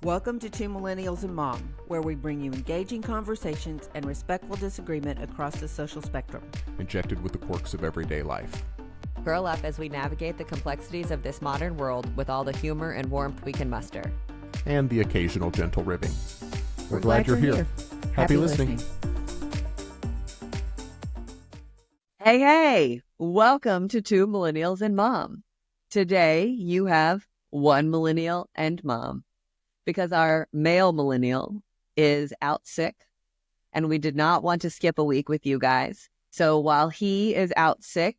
Welcome to Two Millennials and Mom, where we bring you engaging conversations and respectful disagreement across the social spectrum. Injected with the quirks of everyday life. Curl up as we navigate the complexities of this modern world with all the humor and warmth we can muster. And the occasional gentle ribbing. We're glad you're here. Happy listening. Hey, welcome to Two Millennials and Mom. Today you have one millennial and mom, because our male millennial is out sick and we did not want to skip a week with you guys. So while he is out sick,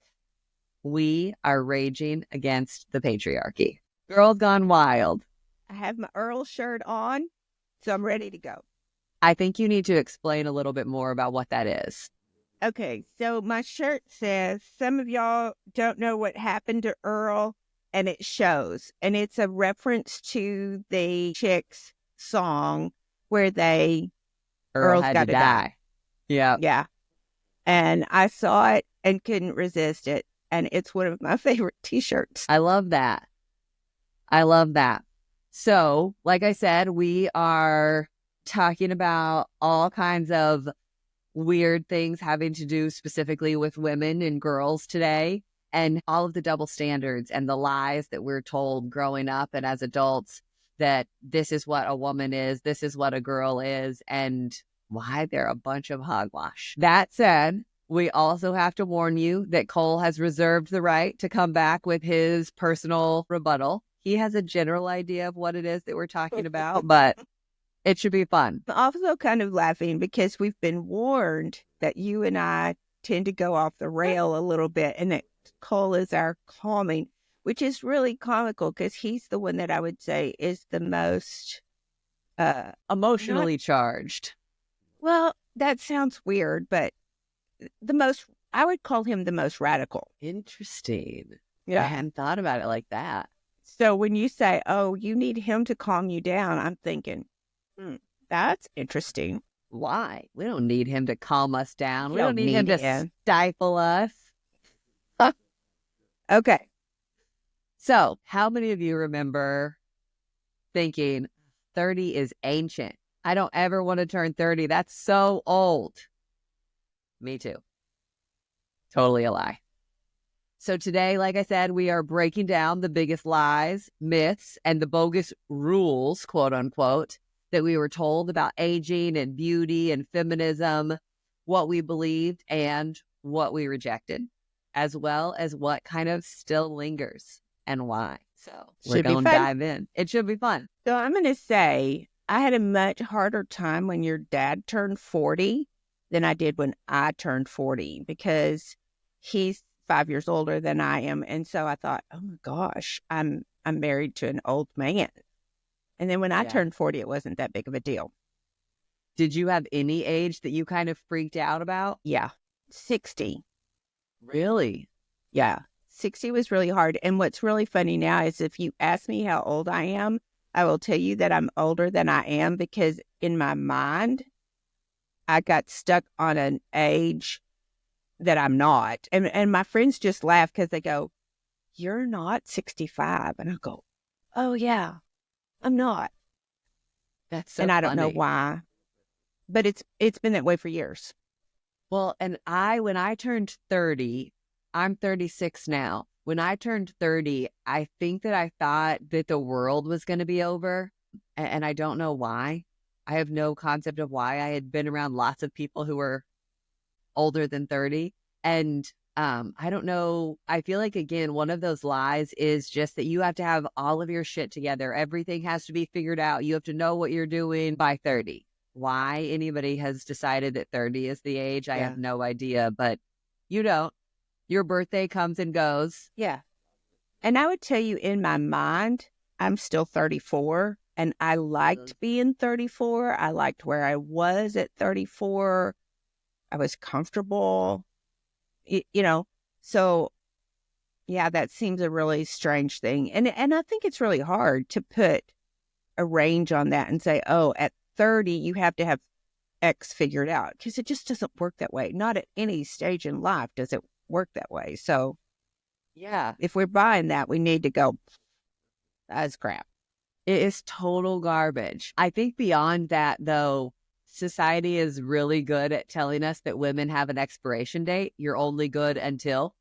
we are raging against the patriarchy. Girls Gone Wild. I have my Earl shirt on, so I'm ready to go. I think you need to explain a little bit more about what that is. Okay, so my shirt says, some of y'all don't know what happened to Earl, and it shows. And it's a reference to the Chicks song where Earl's had got to die. Yeah. Yeah. And I saw it and couldn't resist it. And it's one of my favorite t-shirts. I love that. I love that. So, like I said, we are talking about all kinds of weird things having to do specifically with women and girls today, and all of the double standards and the lies that we're told growing up and as adults, that this is what a woman is, this is what a girl is, and why they're a bunch of hogwash. That said, we also have to warn you that Cole has reserved the right to come back with his personal rebuttal. He has a general idea of what it is that we're talking about, but it should be fun. I'm also kind of laughing because we've been warned that you and I tend to go off the rail a little bit, and that Cole is our calming, which is really comical because he's the one that I would say is the most Emotionally charged. Well, that sounds weird, but I would call him the most radical. Interesting. Yeah. I hadn't thought about it like that. So when you say, oh, you need him to calm you down, I'm thinking, that's interesting. Why? We don't need him to calm us down. We You don't need him to stifle us. Okay. So, how many of you remember thinking 30 is ancient? I don't ever want to turn 30. That's so old. Me too. Totally a lie. So today, like I said, we are breaking down the biggest lies, myths, and the bogus rules, quote unquote, that we were told about aging and beauty and feminism, what we believed and what we rejected, as well as what kind of still lingers and why. So we're going to dive in. It should be fun. So I'm going to say I had a much harder time when your dad turned 40 than I did when I turned 40, because he's 5 years older than I am. And so I thought, oh my gosh, I'm married to an old man. And then when I turned 40, it wasn't that big of a deal. Did you have any age that you kind of freaked out about? Yeah. 60. Really? Yeah. 60 was really hard. And what's really funny now is if you ask me how old I am, I will tell you that I'm older than I am, because in my mind, I got stuck on an age that I'm not. And my friends just laugh because they go, you're not 65. And I go, oh yeah, I'm not. That's so and I don't know funny. why, but it's been that way for years. Well, and when I turned 30, I'm 36 now. When I turned 30, I think that I thought that the world was going to be over, and I don't know why. I have no concept of why. I had been around lots of people who were older than 30, and I don't know. I feel like, again, one of those lies is just that you have to have all of your shit together. Everything has to be figured out. You have to know what you're doing by 30. Why anybody has decided that 30 is the age, I have no idea, but you don't. Your birthday comes and goes. Yeah. And I would tell you, in my mind, I'm still 34, and I liked being 34. I liked where I was at 34. I was comfortable, so yeah, that seems a really strange thing. And I think it's really hard to put a range on that and say, oh, at 30, you have to have X figured out, because it just doesn't work that way. Not at any stage in life does it work that way. So yeah, if we're buying that, we need to go, that's crap. It is total garbage. I think beyond that, though, society is really good at telling us that women have an expiration date. You're only good until,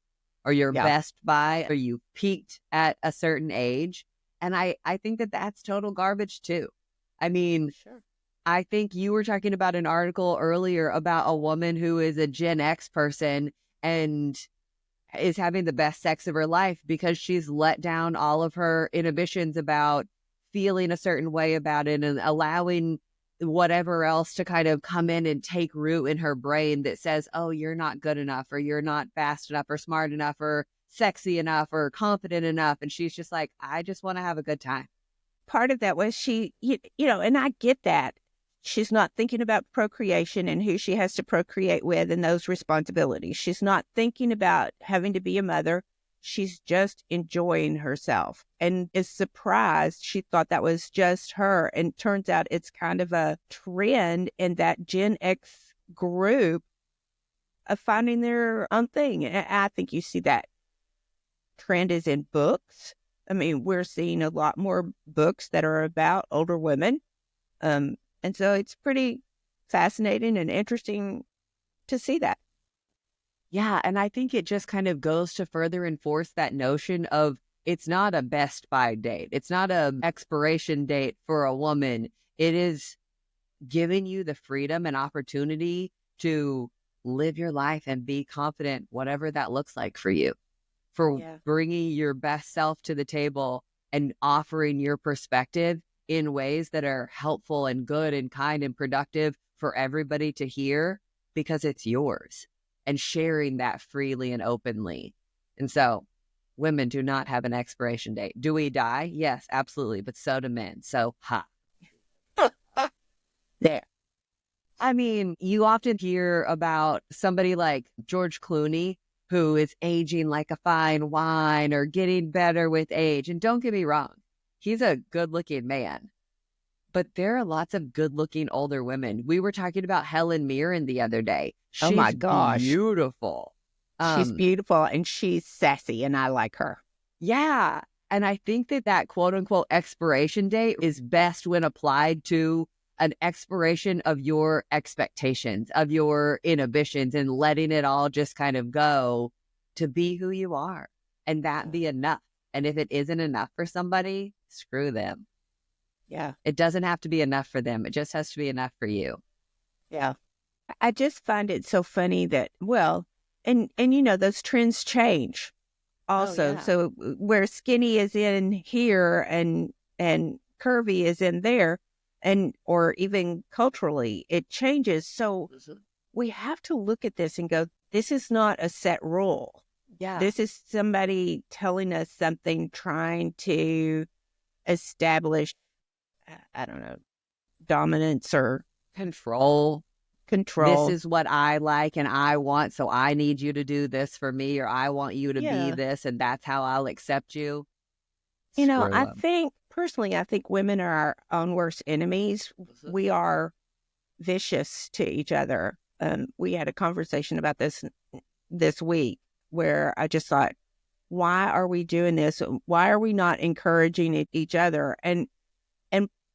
or you're Yeah. best by, or you peaked at a certain age. And I think that that's total garbage too. I mean, Sure. I think you were talking about an article earlier about a woman who is a Gen X person and is having the best sex of her life because she's let down all of her inhibitions about feeling a certain way about it and allowing whatever else to kind of come in and take root in her brain that says, oh, you're not good enough, or you're not fast enough, or smart enough, or sexy enough, or confident enough. And she's just like, I just want to have a good time. Part of that was and I get that. She's not thinking about procreation and who she has to procreate with and those responsibilities. She's not thinking about having to be a mother. She's just enjoying herself and is surprised. She thought that was just her. And turns out it's kind of a trend in that Gen X group of finding their own thing. And I think you see that trend is in books. I mean, we're seeing a lot more books that are about older women. And so it's pretty fascinating and interesting to see that. Yeah. And I think it just kind of goes to further enforce that notion of it's not a best by date. It's not an expiration date for a woman. It is giving you the freedom and opportunity to live your life and be confident, whatever that looks like for you, for bringing your best self to the table and offering your perspective in ways that are helpful and good and kind and productive for everybody to hear because it's yours, and sharing that freely and openly. And so women do not have an expiration date. Do we die? Yes, absolutely. But so do men. So, There. I mean, you often hear about somebody like George Clooney, who is aging like a fine wine or getting better with age. And don't get me wrong, he's a good-looking man. But there are lots of good-looking older women. We were talking about Helen Mirren the other day. She's Oh my gosh. beautiful. She's beautiful and she's sassy and I like her. Yeah. And I think that quote-unquote expiration date is best when applied to an expiration of your expectations, of your inhibitions, and letting it all just kind of go to be who you are and that be enough. And if it isn't enough for somebody, screw them. Yeah. It doesn't have to be enough for them. It just has to be enough for you. Yeah. I just find it so funny that, and those trends change also. Oh, yeah. So where skinny is in here and curvy is in there, or even culturally, it changes. So we have to look at this and go, this is not a set rule. Yeah. This is somebody telling us something, trying to establish, I don't know, dominance or Control. control. This is what I like and I want, so I need you to do this for me, or I want you to be this, and that's how I'll accept you. I think women are our own worst enemies. We are vicious to each other. We had a conversation about this week where I just thought, why are we doing this? Why are we not encouraging each other? And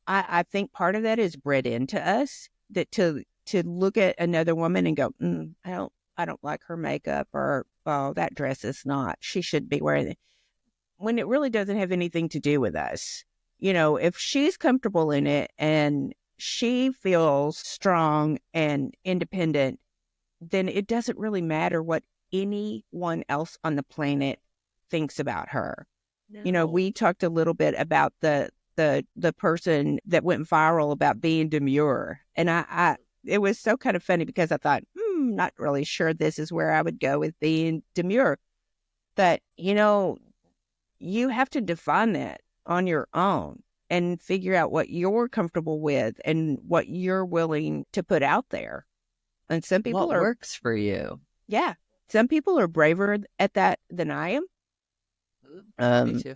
I think part of that is bred into us, that to look at another woman and go, I don't like her makeup, or, oh, that dress is not, she should be wearing it. When it really doesn't have anything to do with us. If she's comfortable in it and she feels strong and independent, then it doesn't really matter what anyone else on the planet thinks about her. No. We talked a little bit about the person that went viral about being demure. And it was so kind of funny because I thought, not really sure this is where I would go with being demure. But, you have to define that on your own and figure out what you're comfortable with and what you're willing to put out there. And some people what works for you. Yeah. Some people are braver at that than I am. Me too.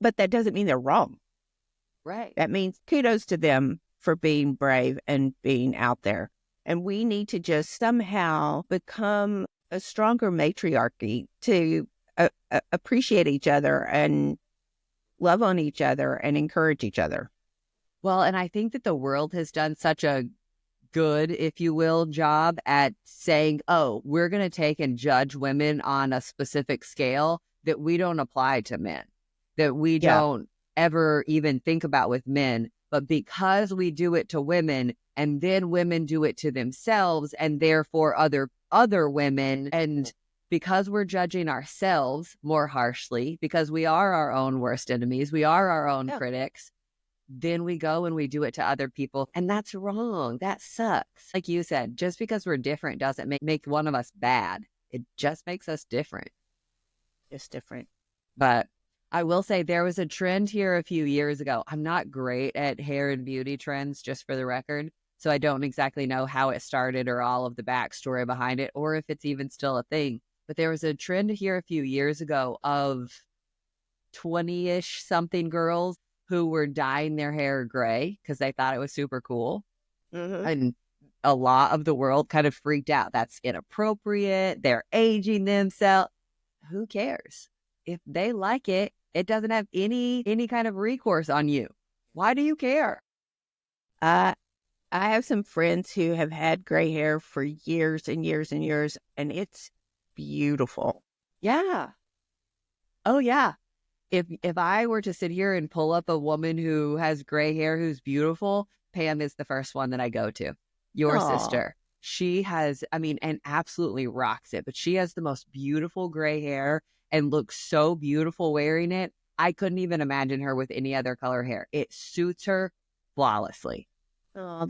But that doesn't mean they're wrong. Right. That means kudos to them for being brave and being out there. And we need to just somehow become a stronger matriarchy to appreciate each other and love on each other and encourage each other. Well, and I think that the world has done such a good, if you will, job at saying, oh, we're going to take and judge women on a specific scale that we don't apply to men, that we don't ever even think about with men. But because we do it to women, and then women do it to themselves, and therefore other women, and because we're judging ourselves more harshly, because we are our own worst enemies, we are our own critics, then we go and we do it to other people. And that's wrong. That sucks. Like you said, just because we're different doesn't make one of us bad. It just makes us different. Just different. But I will say there was a trend here a few years ago. I'm not great at hair and beauty trends, just for the record. So I don't exactly know how it started or all of the backstory behind it, or if it's even still a thing. But there was a trend here a few years ago of 20-ish something girls who were dyeing their hair gray because they thought it was super cool. Mm-hmm. And a lot of the world kind of freaked out. That's inappropriate. They're aging themselves. Who cares? If they like it, it doesn't have any kind of recourse on you. Why do you care? I have some friends who have had gray hair for years and years and years, and it's beautiful. Yeah. Oh, yeah. If I were to sit here and pull up a woman who has gray hair who's beautiful, Pam is the first one that I go to. Your sister. She has, and absolutely rocks it, but she has the most beautiful gray hair and looks so beautiful wearing it. I couldn't even imagine her with any other color hair. It suits her flawlessly. Oh,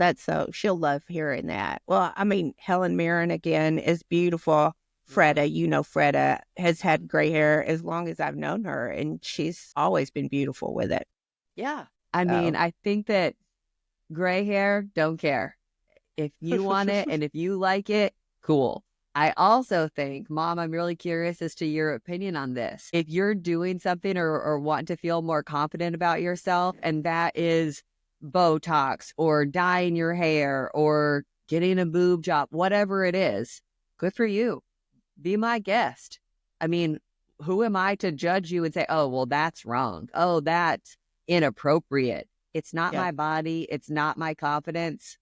she'll love hearing that. Well, Helen Mirren again is beautiful. Freda has had gray hair as long as I've known her, and she's always been beautiful with it. Yeah. I think that gray hair, don't care. If you want it and if you like it, cool. I also think, Mom, I'm really curious as to your opinion on this. If you're doing something or want to feel more confident about yourself, and that is Botox or dyeing your hair or getting a boob job, whatever it is, good for you. Be my guest. Who am I to judge you and say, oh, well, that's wrong. Oh, that's inappropriate. It's not my body. It's not my confidence.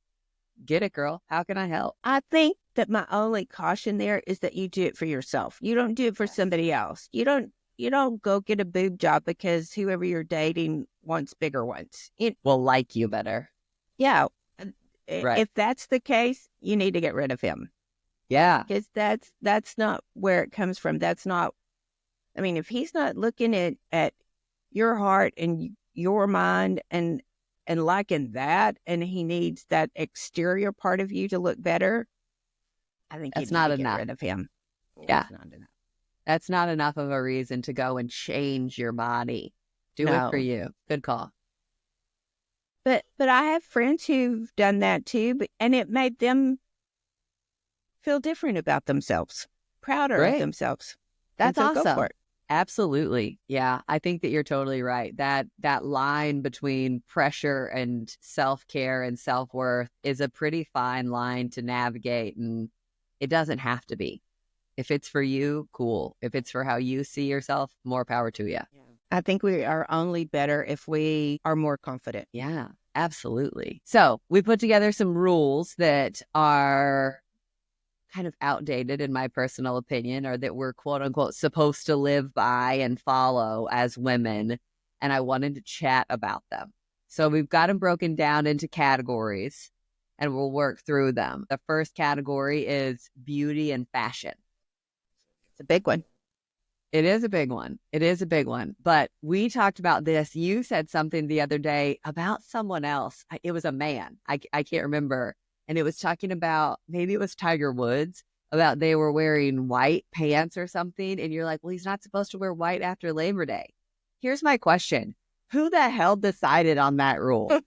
Get it, girl. How can I help? I think that my only caution there is that you do it for yourself. You don't do it for somebody else. You don't go get a boob job because whoever you're dating wants bigger ones. Will like you better. Yeah. Right. If that's the case, you need to get rid of him. Yeah. Because that's not where it comes from. That's not, if he's not looking at your heart and your mind and liking that, and he needs that exterior part of you to look better, I think that's you not need to enough. Get rid of him. Yeah. That's not enough. That's not enough of a reason to go and change your body. Do it for you. Good call. But I have friends who've done that too, and it made them feel different about themselves, prouder of themselves. That's awesome. Go for it. Absolutely. Yeah, I think that you're totally right. That line between pressure and self-care and self-worth is a pretty fine line to navigate, and it doesn't have to be. If it's for you, cool. If it's for how you see yourself, more power to you. Yeah. I think we are only better if we are more confident. Yeah, absolutely. So we put together some rules that are kind of outdated in my personal opinion, or that we're quote unquote supposed to live by and follow as women. And I wanted to chat about them. So we've got them broken down into categories and we'll work through them. The first category is beauty and fashion. It's a big one. It is a big one. It is a big one. But we talked about this. You said something the other day about someone else. It was a man. I can't remember. And it was talking about, maybe it was Tiger Woods, about they were wearing white pants or something. And you're like, well, he's not supposed to wear white after Labor Day. Here's my question. Who the hell decided on that rule?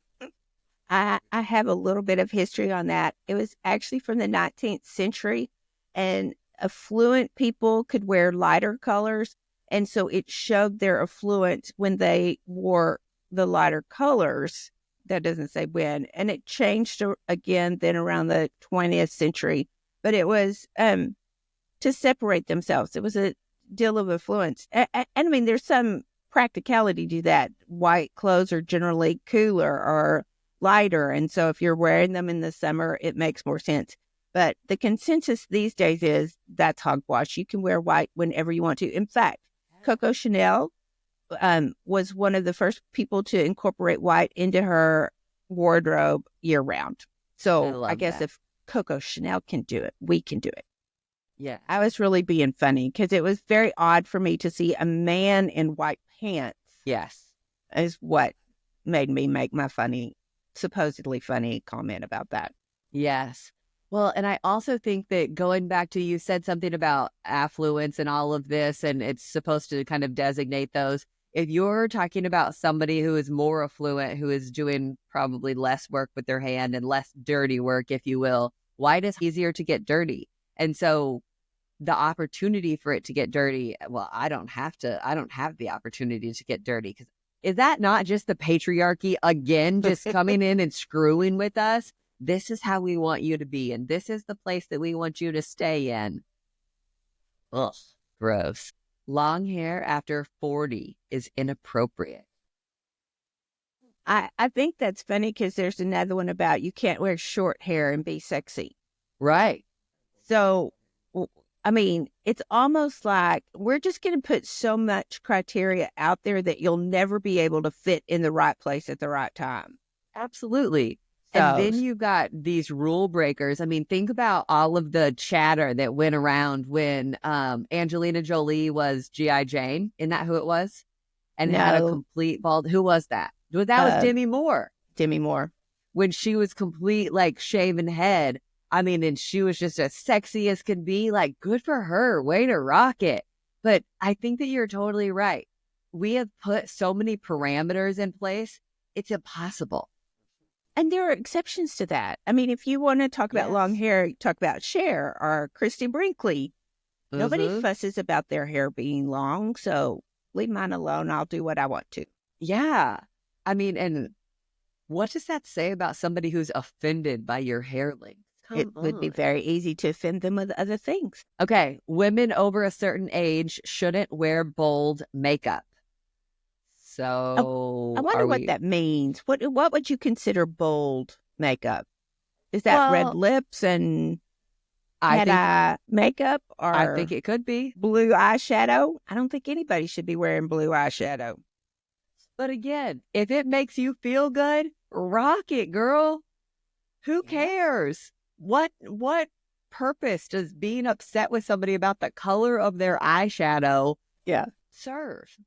I have a little bit of history on that. It was actually from the 19th century, and affluent people could wear lighter colors. And so it showed their affluence when they wore the lighter colors. That doesn't say when. And it changed again then around the 20th century. But it was to separate themselves. It was a deal of affluence. And there's some practicality to that. White clothes are generally cooler or lighter. And so if you're wearing them in the summer, it makes more sense. But the consensus these days is that's hogwash. You can wear white whenever you want to. In fact, Coco Chanel was one of the first people to incorporate white into her wardrobe year round. So I guess if Coco Chanel can do it, we can do it. Yeah. I was really being funny because it was very odd for me to see a man in white pants. Yes. Is what made me make my supposedly funny comment about that. Yes. Well, and I also think that going back to, you said something about affluence and all of this, and it's supposed to kind of designate those. If you're talking about somebody who is more affluent, who is doing probably less work with their hand and less dirty work, if you will, white is easier to get dirty. And so the opportunity for it to get dirty, well, I don't have the opportunity to get dirty. Because is that not just the patriarchy again, just coming in and screwing with us? This is how we want you to be, and this is the place that we want you to stay in. Ugh, gross. Long hair after 40 is inappropriate. I think that's funny because there's another one about you can't wear short hair and be sexy. Right. So, I mean, it's almost like we're just going to put so much criteria out there that you'll never be able to fit in the right place at the right time. Absolutely. And then you've got these rule breakers. I mean, think about all of the chatter that went around when Angelina Jolie was G.I. Jane. Isn't that who it was? And had a complete bald. Who was that? That was Demi Moore. Demi Moore. When she was complete, like, shaven head. I mean, and she was just as sexy as could be. Like, good for her. Way to rock it. But I think that you're totally right. We have put so many parameters in place. It's impossible. And there are exceptions to that. I mean, if you want to talk about long hair, talk about Cher or Christy Brinkley. Mm-hmm. Nobody fusses about their hair being long, so leave mine alone. I'll do what I want to. Yeah. I mean, and what does that say about somebody who's offended by your hair length? It would be very easy to offend them with other things. Okay. Women over a certain age shouldn't wear bold makeup. So I wonder what that means. What would you consider bold makeup? Is that red lips and eye makeup? Or I think it could be. Blue eyeshadow? I don't think anybody should be wearing blue eyeshadow. But again, if it makes you feel good, rock it, girl. Who cares? What purpose does being upset with somebody about the color of their eyeshadow serve?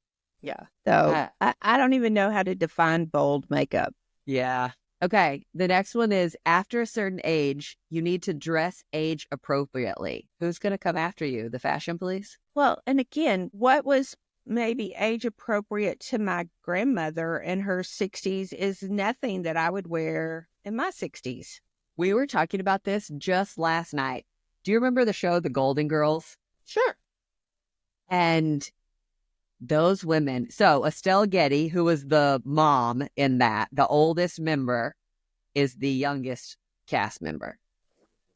Yeah. So I don't even know how to define bold makeup. Yeah. Okay. The next one is after a certain age, you need to dress age appropriately. Who's going to come after you? The fashion police? Well, and again, what was maybe age appropriate to my grandmother in her 60s is nothing that I would wear in my 60s. We were talking about this just last night. Do you remember the show, The Golden Girls? Sure. And those women. So Estelle Getty, who was the mom in that, the oldest member, is the youngest cast member.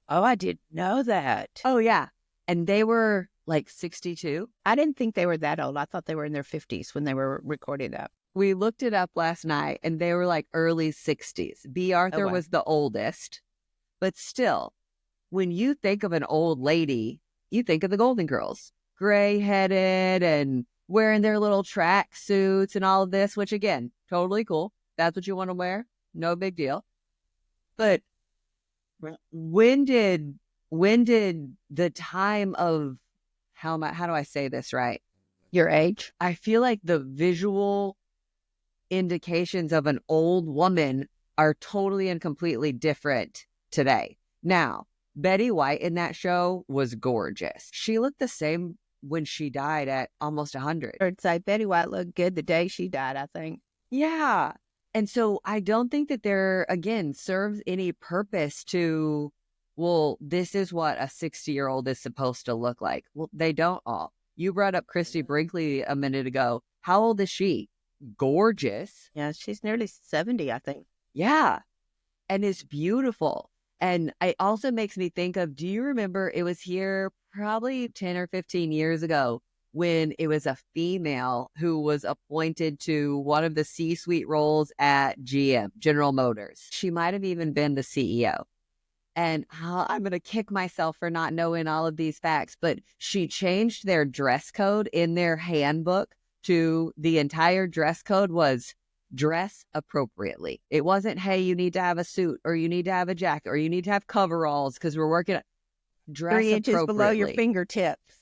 Oh, I didn't know that. Oh, yeah. And they were like 62. I didn't think they were that old. I thought they were in their 50s when they were recording that. We looked it up last night and they were like early 60s. B. Arthur was the oldest. But still, when you think of an old lady, you think of the Golden Girls. Gray-headed and wearing their little track suits and all of this, which again, totally cool. That's what you want to wear. No big deal. But when did the time of, how do I say this right? Your age? I feel like the visual indications of an old woman are totally and completely different today. Now, Betty White in that show was gorgeous. She looked the same when she died at almost 100. I'd say Betty White looked good the day she died, I think. Yeah. And so I don't think that there, again, serves any purpose to, well, this is what a 60-year-old is supposed to look like. Well, they don't all. You brought up Christy Brinkley a minute ago. How old is she? Gorgeous. Yeah, she's nearly 70, I think. Yeah. And it's beautiful. And it also makes me think of, do you remember it was here probably 10 or 15 years ago when it was a female who was appointed to one of the C-suite roles at GM, General Motors. She might have even been the CEO. And I'm going to kick myself for not knowing all of these facts, but she changed their dress code in their handbook to the entire dress code was dress appropriately. It wasn't, hey, you need to have a suit or you need to have a jacket or you need to have coveralls because we're working at dress 3 inches below your appropriately. fingertips.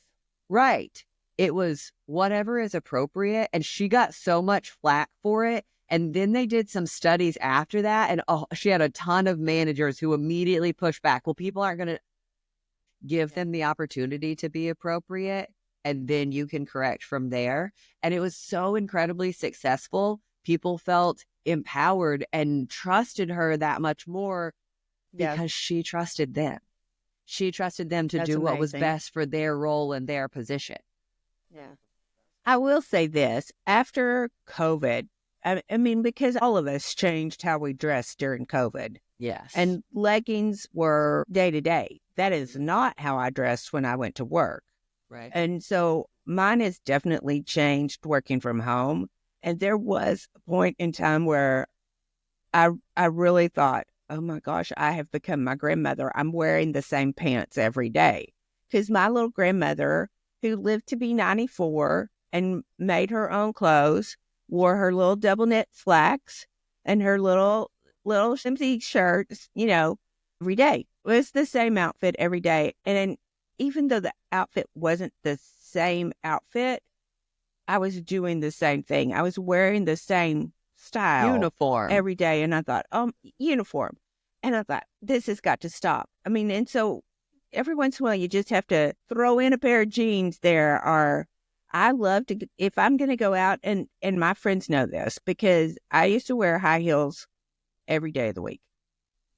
Right. It was whatever is appropriate. And she got so much flack for it. And then they did some studies after that. And she had a ton of managers who immediately pushed back. Well, people aren't going to give them the opportunity to be appropriate. And then you can correct from there. And it was so incredibly successful. People felt empowered and trusted her that much more because she trusted them. She trusted them to do what was best for their role and their position. Yeah. I will say this, after COVID, I mean, because all of us changed how we dressed during COVID. Yes. And leggings were day to day. That is not how I dressed when I went to work. Right. And so mine has definitely changed working from home. And there was a point in time where I really thought, oh my gosh, I have become my grandmother. I'm wearing the same pants every day. Because my little grandmother, who lived to be 94 and made her own clothes, wore her little double knit slacks and her little simpsy shirts, every day. It was the same outfit every day. And even though the outfit wasn't the same outfit, I was doing the same thing. I was wearing the same style. Uniform. Every day. And I thought, uniform. And I thought, this has got to stop. I mean, and so every once in a while, you just have to throw in a pair of jeans there. Or I love to, if I'm going to go out, and my friends know this, because I used to wear high heels every day of the week.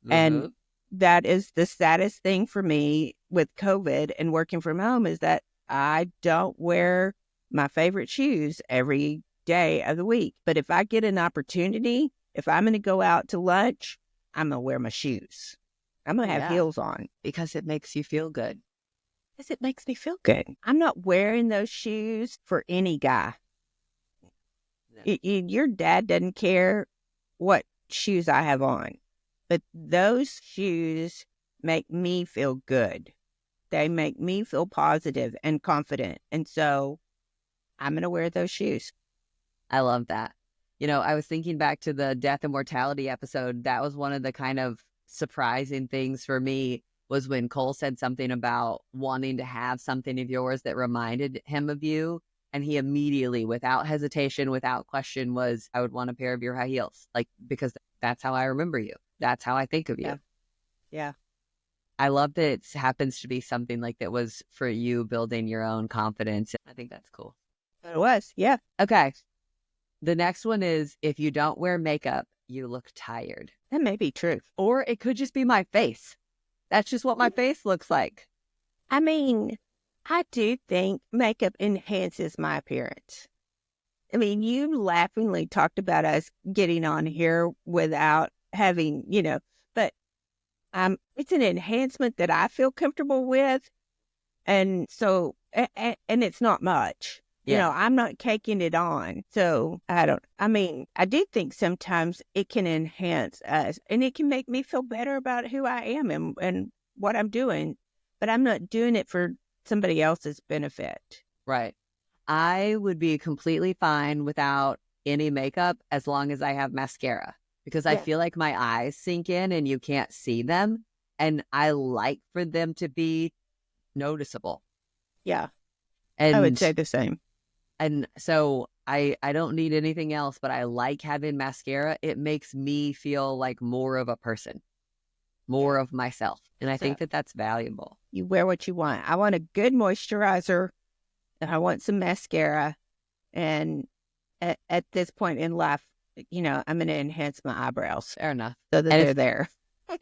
Mm-hmm. And that is the saddest thing for me with COVID and working from home, is that I don't wear my favorite shoes every day of the week. But if I get an opportunity, if I'm going to go out to lunch, I'm going to wear my shoes. I'm going to have heels on. Because it makes you feel good. Because it makes me feel good. I'm not wearing those shoes for any guy. No. Your dad doesn't care what shoes I have on. But those shoes make me feel good. They make me feel positive and confident. And so I'm going to wear those shoes. I love that. I was thinking back to the death and mortality episode. That was one of the kind of surprising things for me, was when Cole said something about wanting to have something of yours that reminded him of you. And he immediately, without hesitation, without question, was, I would want a pair of your high heels. Because that's how I remember you. That's how I think of you. Yeah. I love that it happens to be something like that was for you building your own confidence. I think that's cool. It was. Yeah. Okay. The next one is, if you don't wear makeup, you look tired. That may be true. Or it could just be my face. That's just what my face looks like. I mean, I do think makeup enhances my appearance. I mean, you laughingly talked about us getting on here without having, but it's an enhancement that I feel comfortable with. And so, and it's not much. Yeah. I'm not caking it on. So I do think sometimes it can enhance us, and it can make me feel better about who I am and what I'm doing, but I'm not doing it for somebody else's benefit. Right. I would be completely fine without any makeup as long as I have mascara, because I feel like my eyes sink in and you can't see them. And I like for them to be noticeable. Yeah. And I would say the same. And so I don't need anything else, but I like having mascara. It makes me feel like more of a person, more of myself. And I think that that's valuable. You wear what you want. I want a good moisturizer, and I want some mascara. And at this point in life, I'm going to enhance my eyebrows. Fair enough. So that they're there.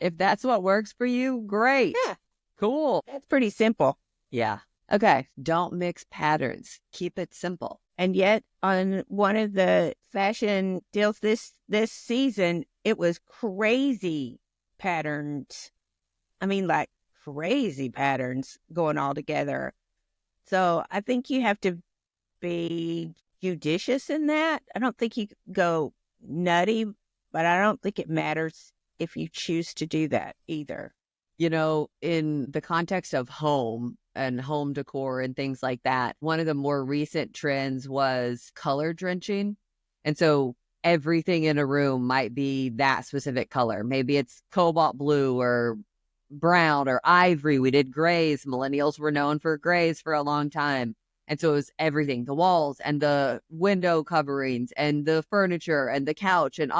If that's what works for you, great. Yeah. Cool. That's pretty simple. Yeah. Okay. Don't mix patterns. Keep it simple. And yet, on one of the fashion deals this season, it was crazy patterns. I mean, like crazy patterns going all together. So I think you have to be judicious in that. I don't think you go nutty, but I don't think it matters if you choose to do that either. In the context of home and home decor and things like that, one of the more recent trends was color drenching. And so everything in a room might be that specific color. Maybe it's cobalt blue or brown or ivory. We did grays. Millennials were known for grays for a long time. And so it was everything, the walls and the window coverings and the furniture and the couch and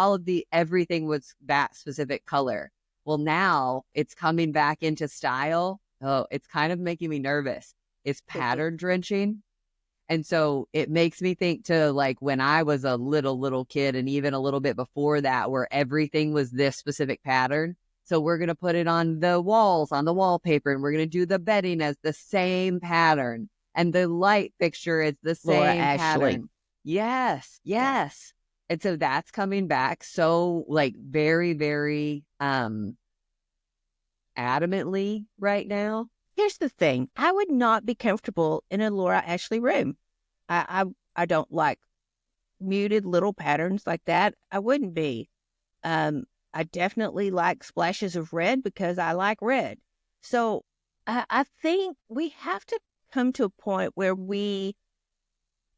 everything was that specific color. Well, now it's coming back into style. Oh, it's kind of making me nervous. It's pattern drenching. And so it makes me think to like when I was a little kid and even a little bit before that, where everything was this specific pattern. So we're going to put it on the walls, on the wallpaper, and we're going to do the bedding as the same pattern. And the light fixture is the same pattern. Yes. And so that's coming back so like very, very adamantly right now. Here's the thing. I would not be comfortable in a Laura Ashley room. I don't like muted little patterns like that. I wouldn't be. I definitely like splashes of red because I like red. So I think we have to come to a point where we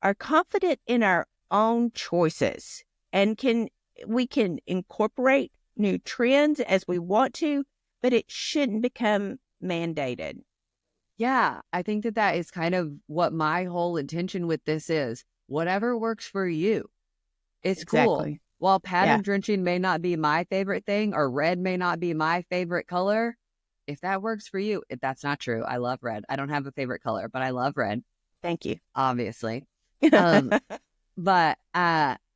are confident in our own choices and we can incorporate new trends as we want to, but it shouldn't become mandated. Yeah, I think that is kind of what my whole intention with this is. Whatever works for you. It's Exactly. cool. While pattern drenching may not be my favorite thing or red may not be my favorite color, if that works for you, that's not true. I love red. I don't have a favorite color, but I love red. Thank you. Obviously. But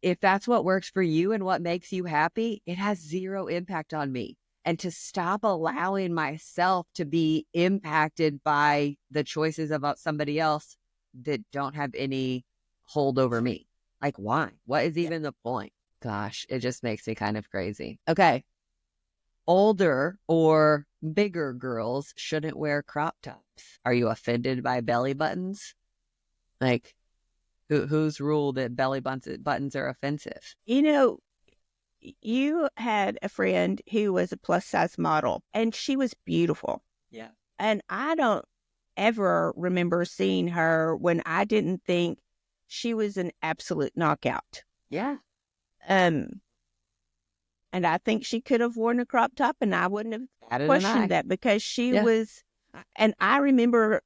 if that's what works for you and what makes you happy, it has zero impact on me. And to stop allowing myself to be impacted by the choices of somebody else that don't have any hold over me. Like, why? What is even the point? Gosh, it just makes me kind of crazy. Okay. Older or bigger girls shouldn't wear crop tops. Are you offended by belly buttons? Like, who's ruled that belly buttons are offensive? You had a friend who was a plus size model and she was beautiful. Yeah. And I don't ever remember seeing her when I didn't think she was an absolute knockout. Yeah. And I think she could have worn a crop top and I wouldn't have questioned that because she was, and I remember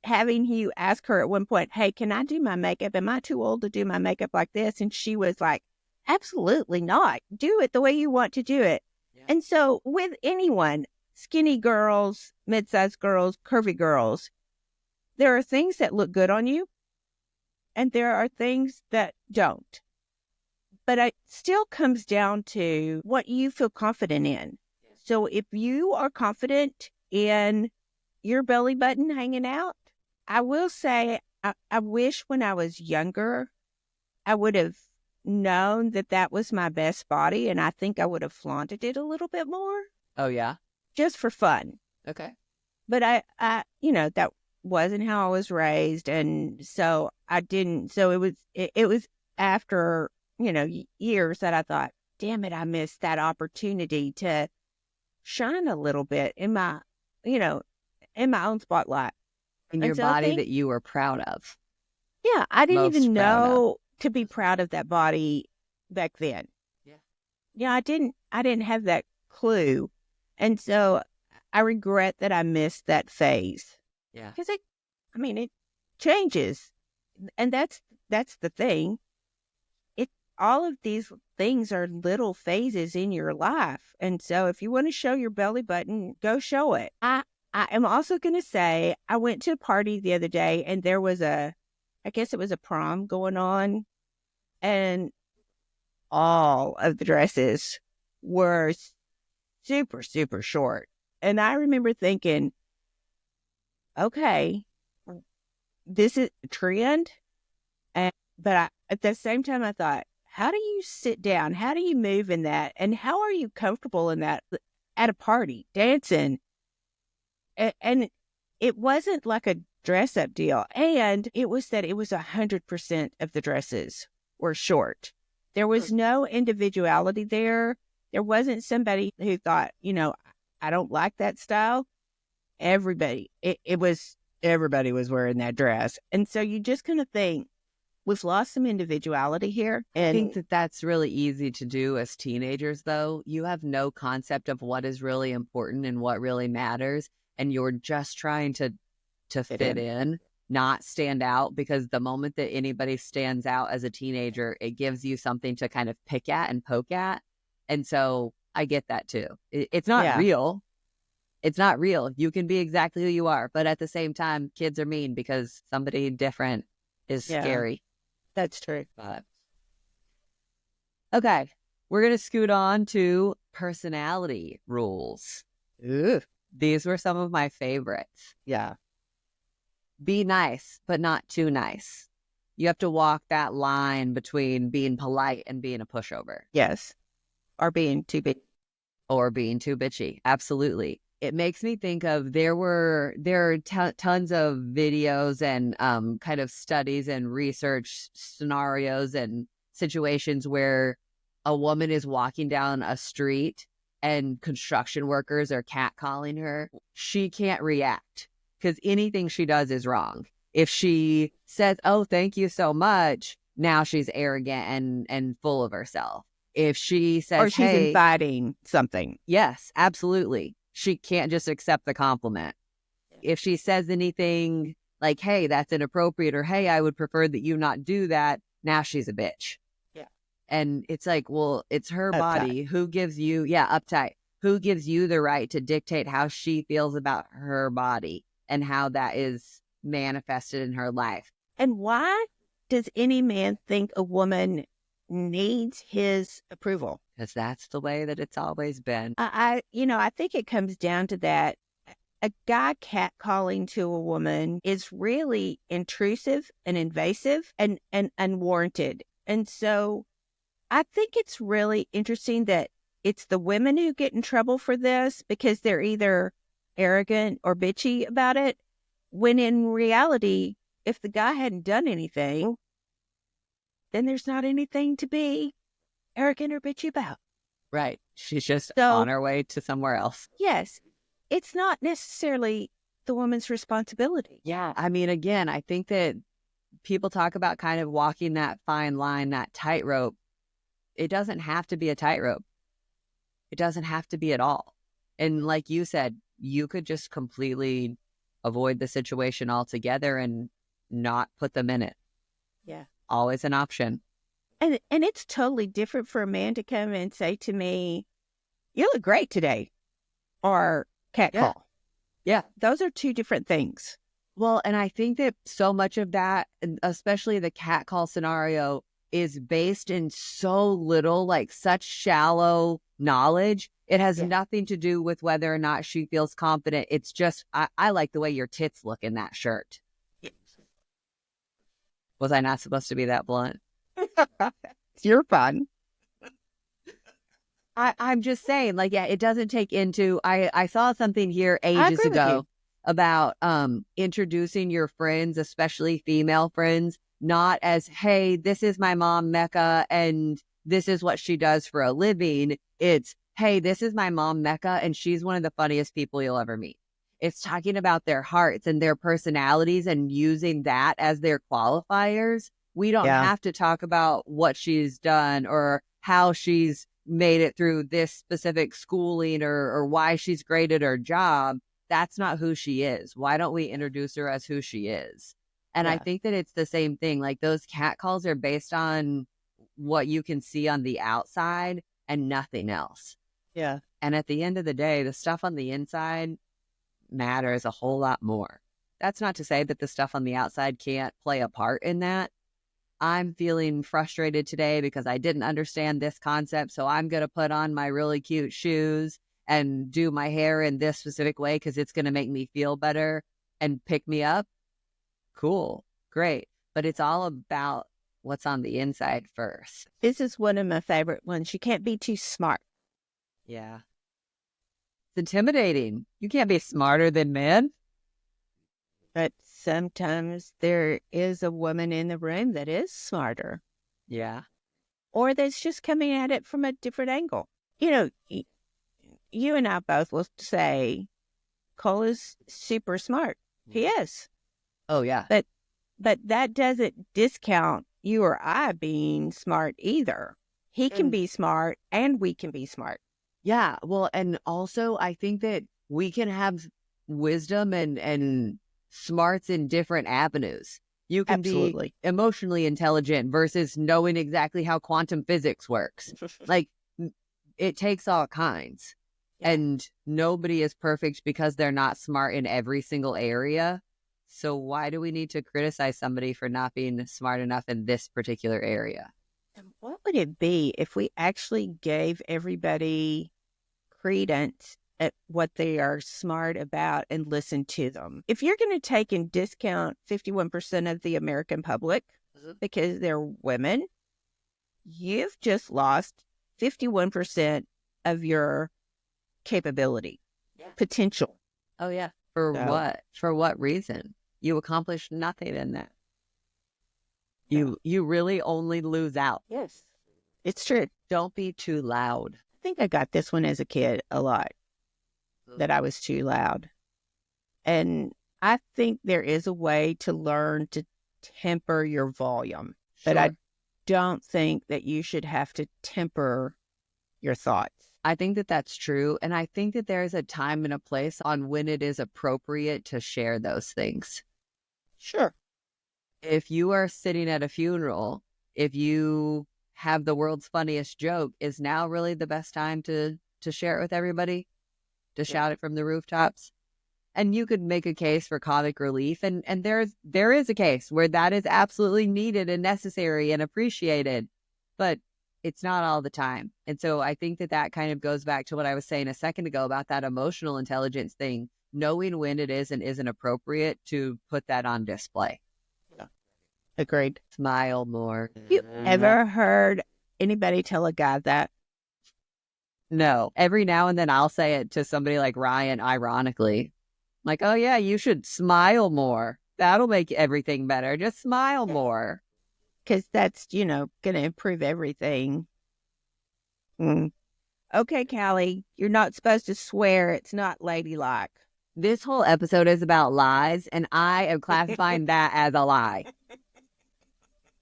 having you ask her at one point, hey, can I do my makeup? Am I too old to do my makeup like this? And she was like, absolutely not. Do it the way you want to do it. Yeah. And so with anyone, skinny girls, mid-sized girls, curvy girls, there are things that look good on you and there are things that don't. But it still comes down to what you feel confident in. So if you are confident in your belly button hanging out, I will say I wish when I was younger, I would have known that was my best body. And I think I would have flaunted it a little bit more. Oh, yeah? Just for fun. Okay. But I that wasn't how I was raised. And so I didn't. So it was after years that I thought, damn it, I missed that opportunity to shine a little bit in my own spotlight. In your body that you were proud of. Yeah, I didn't even know to be proud of that body back then. Yeah. Yeah, I didn't have that clue. And so I regret that I missed that phase. Yeah. Because it changes. And that's the thing. All of these things are little phases in your life. And so if you want to show your belly button, go show it. I am also going to say, I went to a party the other day and there was I guess it was a prom going on. And all of the dresses were super, super short. And I remember thinking, okay, this is a trend. But at the same time, I thought, how do you sit down? How do you move in that? And how are you comfortable in that at a party, dancing? And it wasn't like a dress up deal. And it was 100% of the dresses were short. There was no individuality there. There wasn't somebody who thought, I don't like that style. Everybody was wearing that dress. And so you just kind of think, we've lost some individuality here. I think that that's really easy to do as teenagers, though. You have no concept of what is really important and what really matters. And you're just trying to fit in, not stand out, because the moment that anybody stands out as a teenager, it gives you something to kind of pick at and poke at. And so I get that too. It's not real. It's not real. You can be exactly who you are. But at the same time, kids are mean because somebody different is scary. That's true. Okay. We're going to scoot on to personality rules. Ooh. These were some of my favorites. Yeah. Be nice, but not too nice. You have to walk that line between being polite and being a pushover. Yes. Or being too big. Or being too bitchy. Absolutely. It makes me think of there are tons of videos and kind of studies and research scenarios and situations where a woman is walking down a street and construction workers are catcalling her. She can't react because anything she does is wrong. If she says, "Oh, thank you so much," now she's arrogant and full of herself. If she says, or she's inviting something. Yes, absolutely. She can't just accept the compliment. If she says anything like, "Hey, that's inappropriate," or "Hey, I would prefer that you not do that," now she's a bitch. Yeah. And it's like, well, it's her Uptight. body. Who gives you, uptight. Who gives you the right to dictate how she feels about her body and how that is manifested in her life? And why does any man think a woman needs his approval? Because that's the way that it's always been. I think it comes down to that. A guy catcalling to a woman is really intrusive and invasive and unwarranted. And so I think it's really interesting that it's the women who get in trouble for this because they're either arrogant or bitchy about it, when in reality, if the guy hadn't done anything, then there's not anything to be arrogant or bitchy about. Right. She's just on her way to somewhere else. Yes. It's not necessarily the woman's responsibility. Yeah. I mean, again, I think that people talk about kind of walking that fine line, that tightrope. It doesn't have to be a tightrope. It doesn't have to be at all. And like you said, you could just completely avoid the situation altogether and not put them in it. Yeah. Always an option. And it's totally different for a man to come and say to me, "You look great today," or catcall. Yeah. Those are two different things. Well, and I think that so much of that, especially the catcall scenario, is based in so little, like such shallow knowledge. It has nothing to do with whether or not she feels confident. It's just, I like the way your tits look in that shirt. Yes. Was I not supposed to be that blunt? You're fun. I'm just saying, like, yeah, it doesn't take into, I saw something here ages ago about introducing your friends, especially female friends, not as, "Hey, this is my mom, Mecca, and this is what she does for a living." It's, "Hey, this is my mom, Mecca, and she's one of the funniest people you'll ever meet." It's talking about their hearts and their personalities and using that as their qualifiers. We don't have to talk about what she's done or how she's made it through this specific schooling or why she's great at her job. That's not who she is. Why don't we introduce her as who she is? And I think that it's the same thing. Like, those catcalls are based on what you can see on the outside and nothing else. Yeah. And at the end of the day, the stuff on the inside matters a whole lot more. That's not to say that the stuff on the outside can't play a part in that. I'm feeling frustrated today because I didn't understand this concept, so I'm going to put on my really cute shoes and do my hair in this specific way because it's going to make me feel better and pick me up. Cool. Great. But it's all about what's on the inside first. This is one of my favorite ones. You can't be too smart. Yeah. It's intimidating. You can't be smarter than men. That's sometimes there is a woman in the room that is smarter, Yeah. or that's just coming at it from a different angle. You know, you and I both will say Cole is super smart. He is. Oh, yeah. But that doesn't discount you or I being smart either. He can be smart and we can be smart. Yeah. Well, and also I think that we can have wisdom and smarts in different avenues. You can Absolutely. be emotionally intelligent versus knowing exactly how quantum physics works. Like, it takes all kinds. Yeah. And nobody is perfect because they're not smart in every single area. So why do we need to criticize somebody for not being smart enough in this particular area? And what would it be if we actually gave everybody credence at what they are smart about and listen to them? If you're going to take and discount 51% of the American public because they're women, you've just lost 51% of your capability, potential. Oh, yeah. For So- what? For what reason? You accomplish nothing in that. You really only lose out. Yes, it's true. Don't be too loud. I think I got this one as a kid a lot, that I was too loud. And I think there is a way to learn to temper your volume, but I don't think that you should have to temper your thoughts. I think that that's true. And I think that there's a time and a place on when it is appropriate to share those things. Sure. If you are sitting at a funeral, if you have the world's funniest joke, is now really the best time to share it with everybody, to shout it from the rooftops? And you could make a case for comic relief, and there is a case where that is absolutely needed and necessary and appreciated, but it's not all the time. And so I think that kind of goes back to what I was saying a second ago about that emotional intelligence thing, knowing when it is and isn't appropriate to put that on display. Agreed. Smile more. You ever heard anybody tell a guy that? No. Every now and then I'll say it to somebody like Ryan, ironically. Like, oh yeah, you should smile more. That'll make everything better. Just smile more. Because that's, going to improve everything. Okay, Callie, you're not supposed to swear. It's not ladylike. This whole episode is about lies, and I am classifying that as a lie.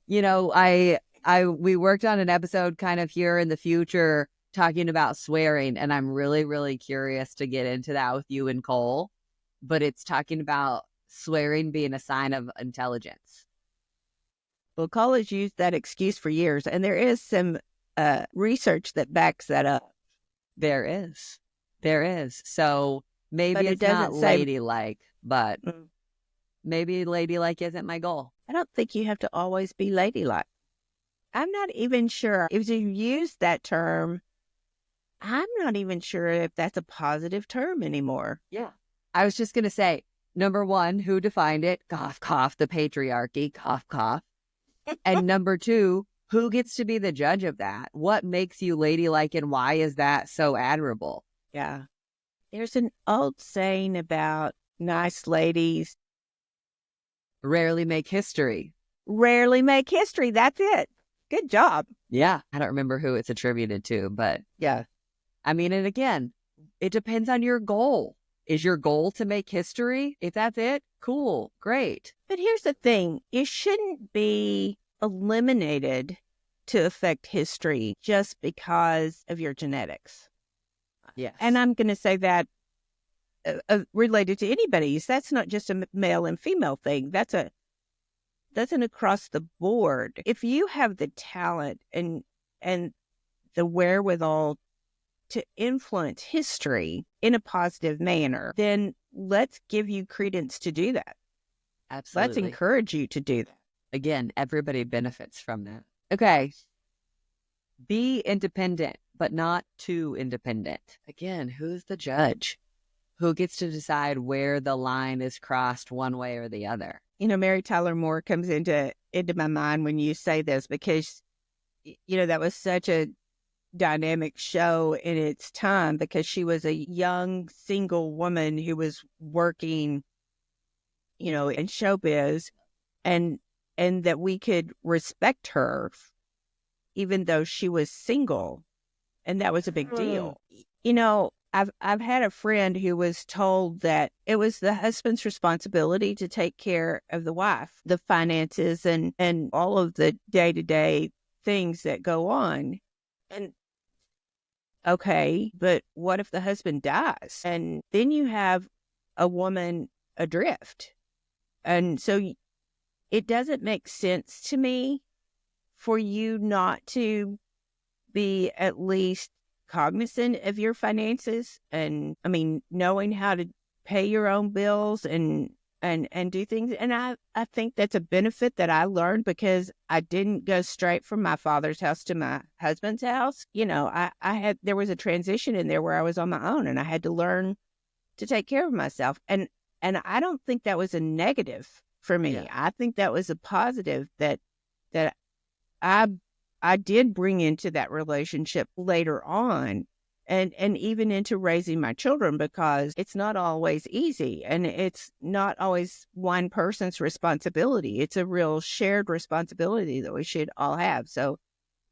We worked on an episode kind of here in the future talking about swearing, and I'm really, really curious to get into that with you and Cole. But it's talking about swearing being a sign of intelligence. Well, Cole has used that excuse for years, and there is some research that backs that up. There is. So maybe But it it's not doesn't say- ladylike, but maybe ladylike isn't my goal. I don't think you have to always be ladylike. I'm not even sure if you use that term. I'm not even sure if that's a positive term anymore. Yeah. I was just going to say, number one, who defined it? Cough, cough, the patriarchy, cough, cough. And number two, who gets to be the judge of that? What makes you ladylike and why is that so admirable? Yeah. There's an old saying about nice ladies Rarely make history. rarely make history. That's it. Good job. Yeah. I don't remember who it's attributed to, but Yeah. I mean, and again, it depends on your goal. Is your goal to make history? If that's it, cool, great. But here's the thing. It shouldn't be eliminated to affect history just because of your genetics. Yes. And I'm going to say that related to anybody's. That's not just a male and female thing. That's an across the board. If you have the talent and the wherewithal to influence history in a positive manner, then let's give you credence to do that. Absolutely. Let's encourage you to do that. Again, everybody benefits from that. Okay. Be independent, but not too independent. Again, who's the judge? Who gets to decide where the line is crossed one way or the other? Mary Tyler Moore comes into my mind when you say this because, that was such a dynamic show in its time because she was a young single woman who was working in showbiz, and that we could respect her even though she was single, and that was a big deal. I've had a friend who was told that it was the husband's responsibility to take care of the wife, the finances and all of the day-to-day things that go on. And okay, but what if the husband dies? And then you have a woman adrift. And so it doesn't make sense to me for you not to be at least cognizant of your finances, and knowing how to pay your own bills and do things. And I think that's a benefit that I learned because I didn't go straight from my father's house to my husband's house. There was a transition in there where I was on my own and I had to learn to take care of myself. And I don't think that was a negative for me. Yeah. I think that was a positive that I did bring into that relationship later on, and even into raising my children, because it's not always easy and it's not always one person's responsibility. It's a real shared responsibility that we should all have. So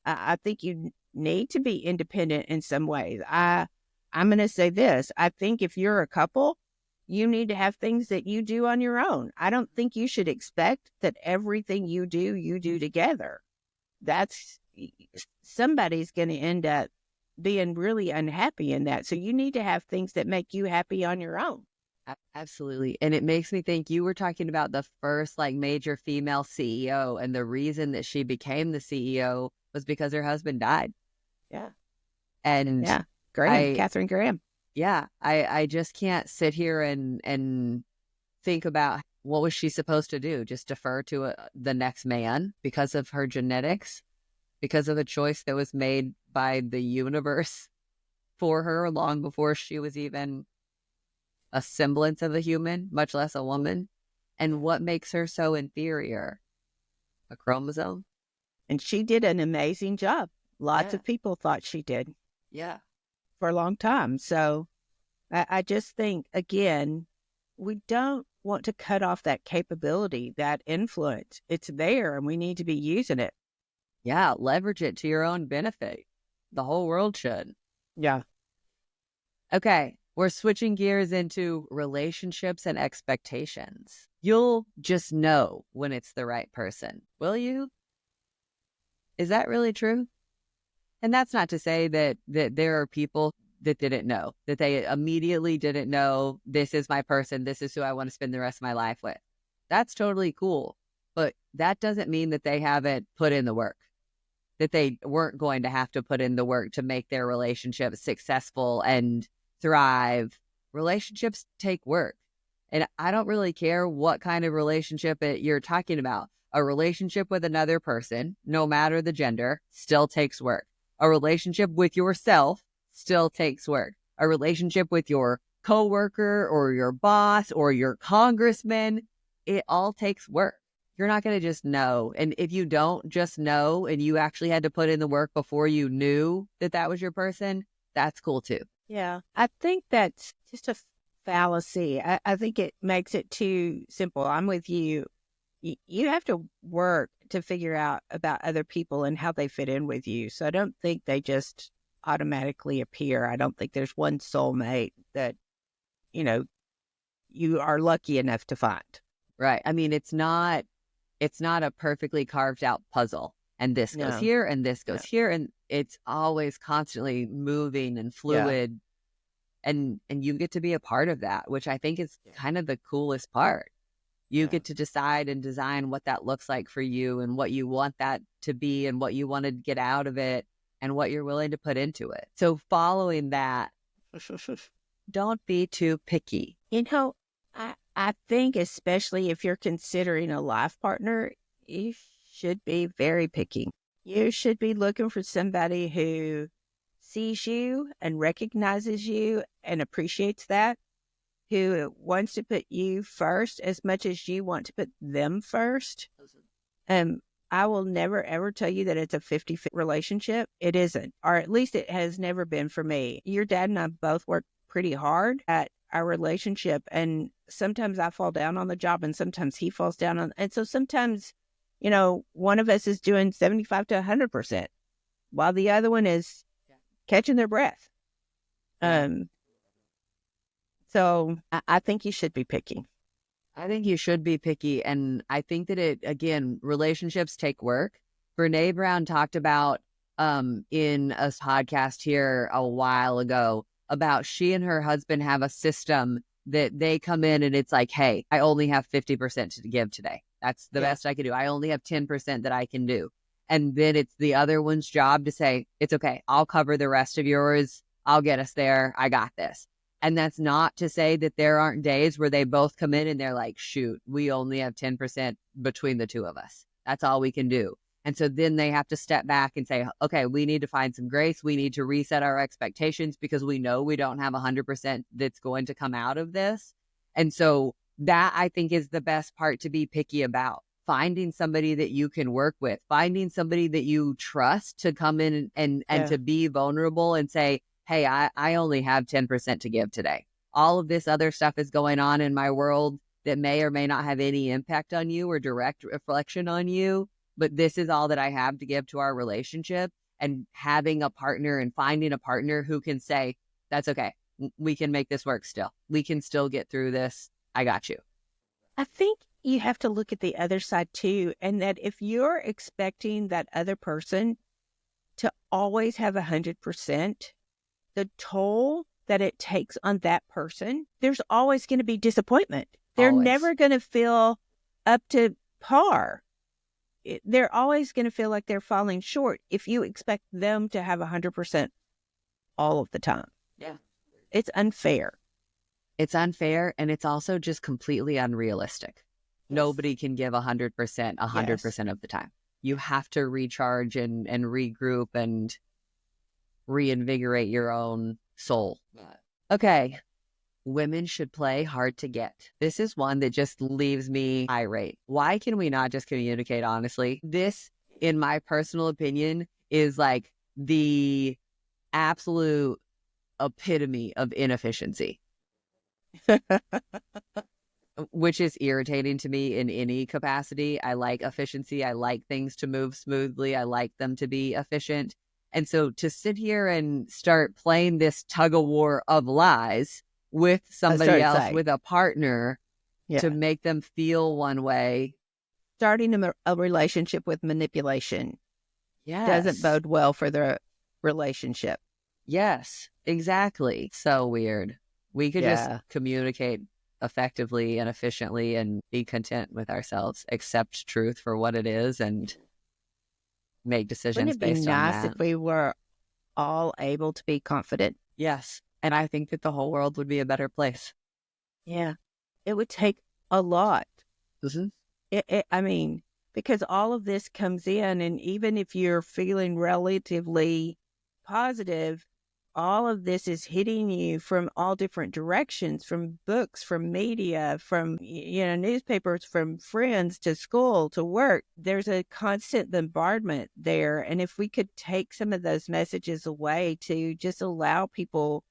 I think you need to be independent in some ways. I'm going to say this. I think if you're a couple, you need to have things that you do on your own. I don't think you should expect that everything you do together. Somebody's going to end up being really unhappy in that. So you need to have things that make you happy on your own. Absolutely. And it makes me think you were talking about the first major female CEO, and the reason that she became the CEO was because her husband died. Yeah. And yeah, Katharine Graham. Yeah. I just can't sit here and think about what was she supposed to do? Just defer to the next man because of her genetics, because of a choice that was made by the universe for her long before she was even a semblance of a human, much less a woman. And what makes her so inferior? A chromosome? And she did an amazing job. Lots of people thought she did. Yeah. For a long time. So I just think, again, we don't want to cut off that capability, that influence. It's there and we need to be using it. Yeah, leverage it to your own benefit. The whole world should. Yeah. Okay, we're switching gears into relationships and expectations. You'll just know when it's the right person, will you? Is that really true? And that's not to say that there are people that didn't know, that they immediately didn't know, this is my person, this is who I want to spend the rest of my life with. That's totally cool. But that doesn't mean that they haven't put in the work, that they weren't going to have to put in the work to make their relationship successful and thrive. Relationships take work. And I don't really care what kind of relationship you're talking about. A relationship with another person, no matter the gender, still takes work. A relationship with yourself still takes work. A relationship with your coworker or your boss or your congressman, it all takes work. You're not going to just know. And if you don't just know and you actually had to put in the work before you knew that was your person, that's cool too. Yeah. I think that's just a fallacy. I think it makes it too simple. I'm with you. You have to work to figure out about other people and how they fit in with you. So I don't think they just automatically appear. I don't think there's one soulmate that, you are lucky enough to find. Right. I mean, it's not a perfectly carved out puzzle. And this goes here and this goes here. And it's always constantly moving and fluid. Yeah. And you get to be a part of that, which I think is kind of the coolest part. You get to decide and design what that looks like for you and what you want that to be and what you want to get out of it and what you're willing to put into it. So following that, don't be too picky. I think especially if you're considering a life partner, you should be very picky. You should be looking for somebody who sees you and recognizes you and appreciates that, who wants to put you first as much as you want to put them first. I will never, ever tell you that it's a 50-50 relationship. It isn't, or at least it has never been for me. Your dad and I both work pretty hard at our relationship. And sometimes I fall down on the job and sometimes he falls down on, and so sometimes, one of us is doing 75 to 100% while the other one is catching their breath. So I think you should be picky. I think you should be picky. And I think that relationships take work. Brene Brown talked about in a podcast here a while ago about she and her husband have a system that they come in and it's like, hey, I only have 50% to give today. That's the best I can do. I only have 10% that I can do. And then it's the other one's job to say, it's okay. I'll cover the rest of yours. I'll get us there. I got this. And that's not to say that there aren't days where they both come in and they're like, shoot, we only have 10% between the two of us. That's all we can do. And so then they have to step back and say, okay, we need to find some grace. We need to reset our expectations because we know we don't have 100% that's going to come out of this. And so that I think is the best part to be picky about. Finding somebody that you can work with, finding somebody that you trust to come in and to be vulnerable and say, hey, I only have 10% to give today. All of this other stuff is going on in my world that may or may not have any impact on you or direct reflection on you. But this is all that I have to give to our relationship. And having a partner and finding a partner who can say, that's okay. We can make this work still. We can still get through this. I got you. I think you have to look at the other side too. And that if you're expecting that other person to always have 100%, the toll that it takes on that person, there's always going to be disappointment. They're never going to feel up to par. They're always going to feel like they're falling short if you expect them to have 100% all of the time. Yeah. It's unfair. It's unfair, and it's also just completely unrealistic. Yes. Nobody can give 100% 100% of the time. You have to recharge and regroup and reinvigorate your own soul. Okay. Women should play hard to get. This is one that just leaves me irate. Why can we not just communicate honestly? This, in my personal opinion, is like the absolute epitome of inefficiency. Which is irritating to me in any capacity. I like efficiency. I like things to move smoothly. I like them to be efficient. And so to sit here and start playing this tug of war of lies with somebody else, with a partner, to make them feel one way. Starting a relationship with manipulation doesn't bode well for the relationship. Yes, exactly. So weird. We could just communicate effectively and efficiently and be content with ourselves, accept truth for what it is, and make decisions based on that. Wouldn't it be nice if we were all able to be confident? Yes. And I think that the whole world would be a better place. Yeah. It would take a lot. Mm-hmm. I mean, because all of this comes in, and even if you're feeling relatively positive, all of this is hitting you from all different directions, from books, from media, from, newspapers, from friends to school to work. There's a constant bombardment there. And if we could take some of those messages away to just allow people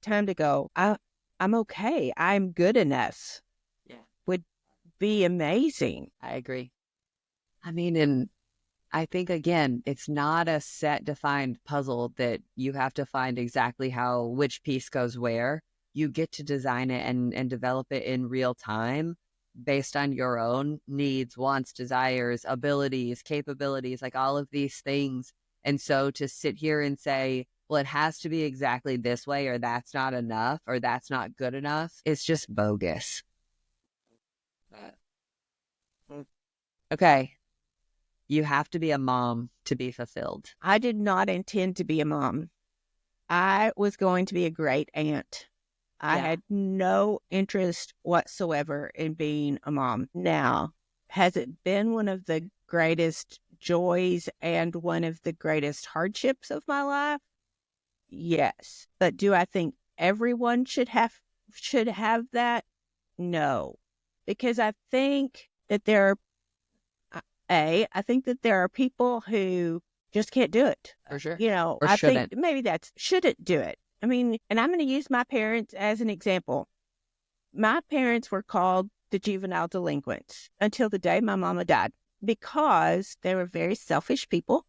time to go, I'm okay, I'm good enough, would be amazing. I agree. I mean, and I think, again, it's not a set defined puzzle that you have to find exactly which piece goes where. You get to design it and develop it in real time based on your own needs, wants, desires, abilities, capabilities, like all of these things. And so to sit here and say, well, it has to be exactly this way, or that's not enough, or that's not good enough, it's just bogus. Okay. You have to be a mom to be fulfilled. I did not intend to be a mom. I was going to be a great aunt. I had no interest whatsoever in being a mom. Now, has it been one of the greatest joys and one of the greatest hardships of my life? Yes. But do I think everyone should have that? No. Because I think that I think that there are people who just can't do it. For sure. Or I shouldn't. Think maybe shouldn't do it. I mean, and I'm going to use my parents as an example. My parents were called the juvenile delinquents until the day my mama died because they were very selfish people.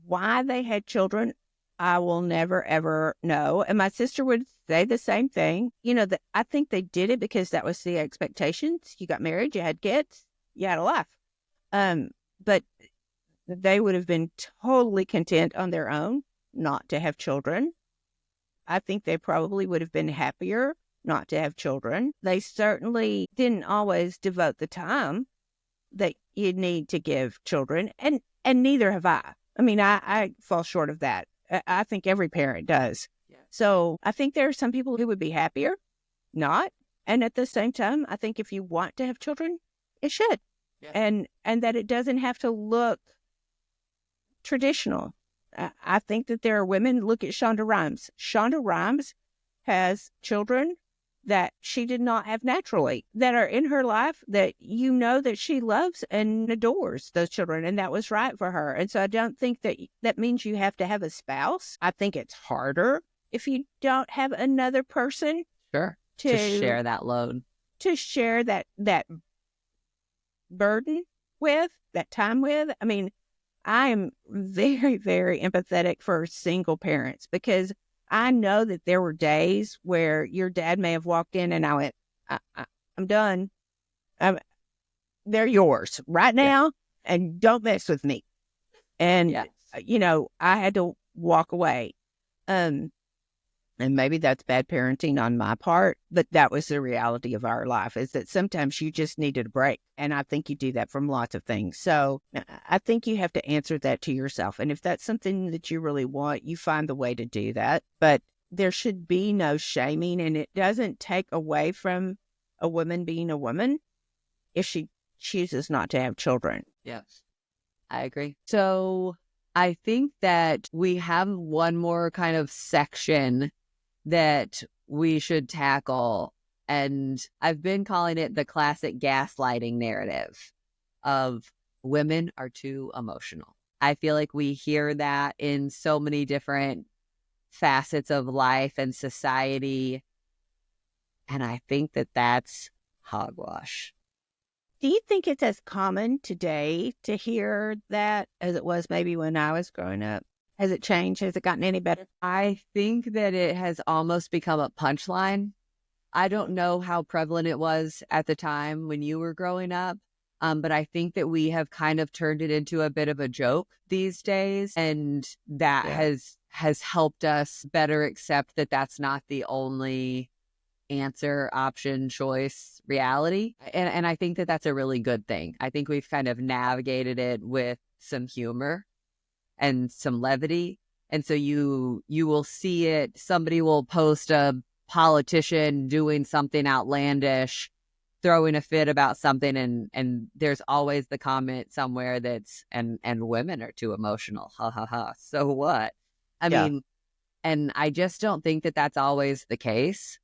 Why they had children, I will never, ever know. And my sister would say the same thing. You know, I think they did it because that was the expectations. You got married, you had kids, you had a life. But they would have been totally content on their own not to have children. I think they probably would have been happier not to have children. They certainly didn't always devote the time that you need to give children, and neither have I. I mean, I fall short of that. I think every parent does. Yeah. So I think there are some people who would be happier not. And at the same time, I think if you want to have children, it should. Yeah. And that it doesn't have to look traditional. I think that there are women, look at Shonda Rhimes. Shonda Rhimes has children that she did not have naturally, that are in her life that you know that she loves and adores those children, and that was right for her. And so I don't think that means you have to have a spouse. I think it's harder if you don't have another person. Sure. To share that load. To share that burden with, that time with. I mean, I am very, very empathetic for single parents because I know that there were days where your dad may have walked in and I went, I'm done. They're yours right now, and don't mess with me. And, you know, I had to walk away. And maybe that's bad parenting on my part, but that was the reality of our life, is that sometimes you just needed a break. And I think you do that from lots of things. So I think you have to answer that to yourself. And if that's something that you really want, you find the way to do that. But there should be no shaming, and it doesn't take away from a woman being a woman if she chooses not to have children. Yes, I agree. So I think that we have one more kind of section that we should tackle. And I've been calling it the classic gaslighting narrative of women are too emotional. I feel like we hear that in so many different facets of life and society. And I think that that's hogwash. Do you think it's as common today to hear that as it was maybe when I was growing up? Has it changed? Has it gotten any better? I think that it has almost become a punchline. I don't know how prevalent it was at the time when you were growing up, but I think that we have kind of turned it into a bit of a joke these days, and that has helped us better accept that that's not the only answer, option, choice, reality. And I think that that's a really good thing. I think we've kind of navigated it with some humor and some levity. And so you will see it. Somebody will post a politician doing something outlandish, throwing a fit about something, and there's always the comment somewhere that's and women are too emotional. Ha ha ha. So what? I mean, and I just don't think that that's always the case.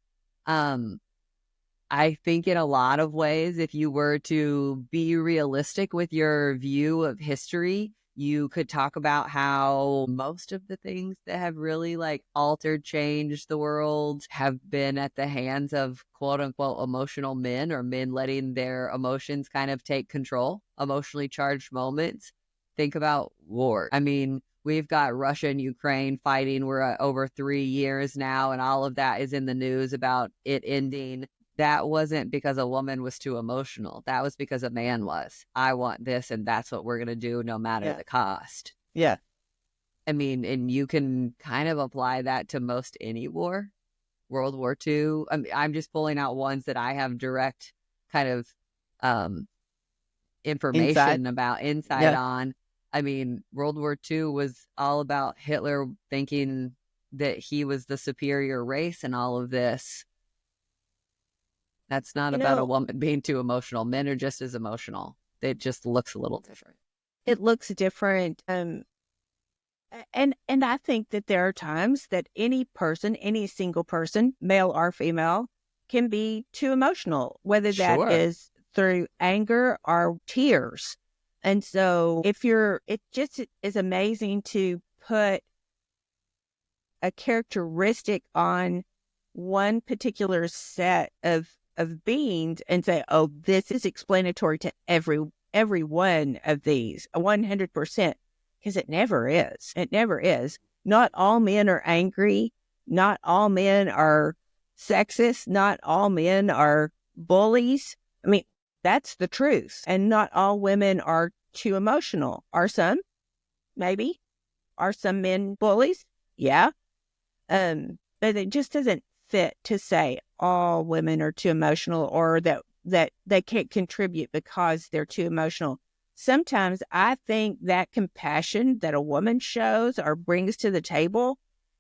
I think in a lot of ways, if you were to be realistic with your view of history, you could talk about how most of the things that have really altered, changed the world have been at the hands of quote unquote emotional men, or men letting their emotions kind of take control, emotionally charged moments. Think about war. I mean, we've got Russia and Ukraine fighting. We're at over 3 years now, and all of that is in the news about it ending. That wasn't because a woman was too emotional. That was because a man was. I want this, and that's what we're going to do no matter the cost. Yeah. I mean, and you can kind of apply that to most any war. World War II. I'm just pulling out ones that I have direct kind of information about, insight on. I mean, World War II was all about Hitler thinking that he was the superior race and all of this. That's not about a woman being too emotional. Men are just as emotional. It just looks a little different. It looks different. And I think that there are times that any person, any single person, male or female, can be too emotional, whether that is through anger or tears. And so it just is amazing to put a characteristic on one particular set of beings and say, oh, this is explanatory to every one of these, 100%, because it never is. It never is. Not all men are angry. Not all men are sexist. Not all men are bullies. I mean, that's the truth. And not all women are too emotional. Are some? Maybe. Are some men bullies? Yeah. But it just doesn't fit to say all women are too emotional or that they can't contribute because they're too emotional. Sometimes I think that compassion that a woman shows or brings to the table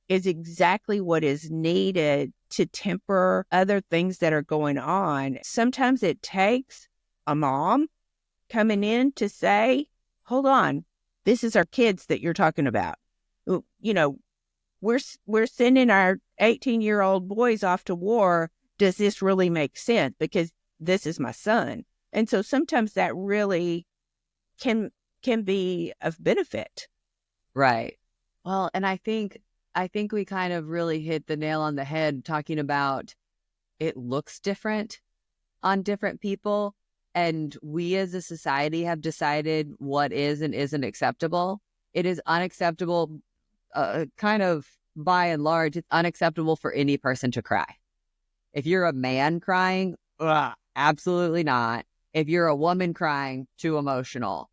is exactly what is needed to temper other things that are going on. Sometimes it takes a mom coming in to say, hold on, this is our kids that you're talking about. You know, we're sending our 18-year-old boys off to war. Does this really make sense? Because this is my son. And so sometimes that really can be of benefit. Right. Well, and I think we kind of really hit the nail on the head talking about it looks different on different people. And we as a society have decided what is and isn't acceptable. It is unacceptable, kind of by and large, it's unacceptable for any person to cry. If you're a man crying, absolutely not. If you're a woman crying, too emotional,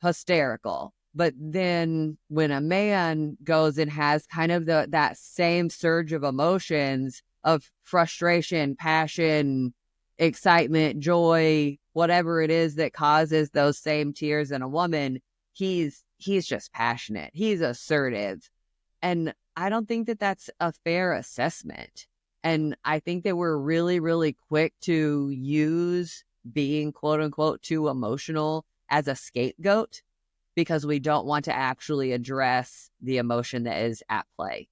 hysterical. But then when a man goes and has kind of that same surge of emotions of frustration, passion, excitement, joy, whatever it is that causes those same tears in a woman, he's just passionate. He's assertive. And I don't think that that's a fair assessment. And I think that we're really, really quick to use being quote unquote too emotional as a scapegoat because we don't want to actually address the emotion that is at play.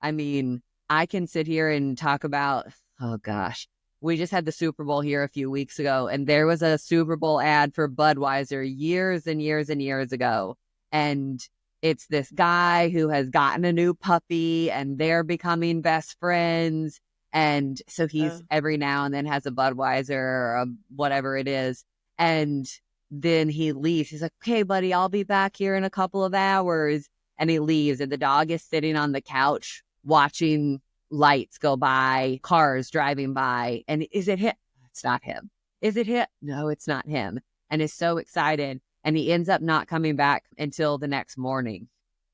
I mean, I can sit here and talk about, oh gosh, we just had the Super Bowl here a few weeks ago, and there was a Super Bowl ad for Budweiser years and years and years ago. And it's this guy who has gotten a new puppy and they're becoming best friends. And so he's every now and then has a Budweiser or a whatever it is. And then he leaves. He's like, okay, buddy, I'll be back here in a couple of hours. And he leaves. And the dog is sitting on the couch watching lights go by, cars driving by. And is it him? It's not him. Is it him? No, it's not him. And is so excited. And he ends up not coming back until the next morning.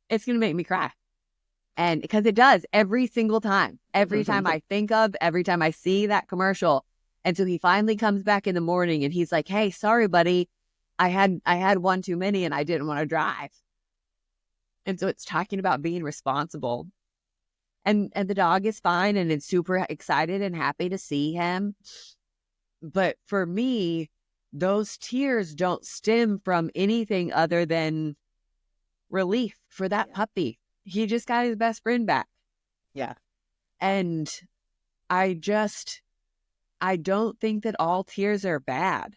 It's going to make me cry. And because it does every single time, every time I think of, every time I see that commercial. And so he finally comes back in the morning and he's like, hey, sorry, buddy. I had one too many and I didn't want to drive. And so it's talking about being responsible. And the dog is fine and is super excited and happy to see him. But for me, those tears don't stem from anything other than relief for that puppy. He just got his best friend back. Yeah. And I don't think that all tears are bad.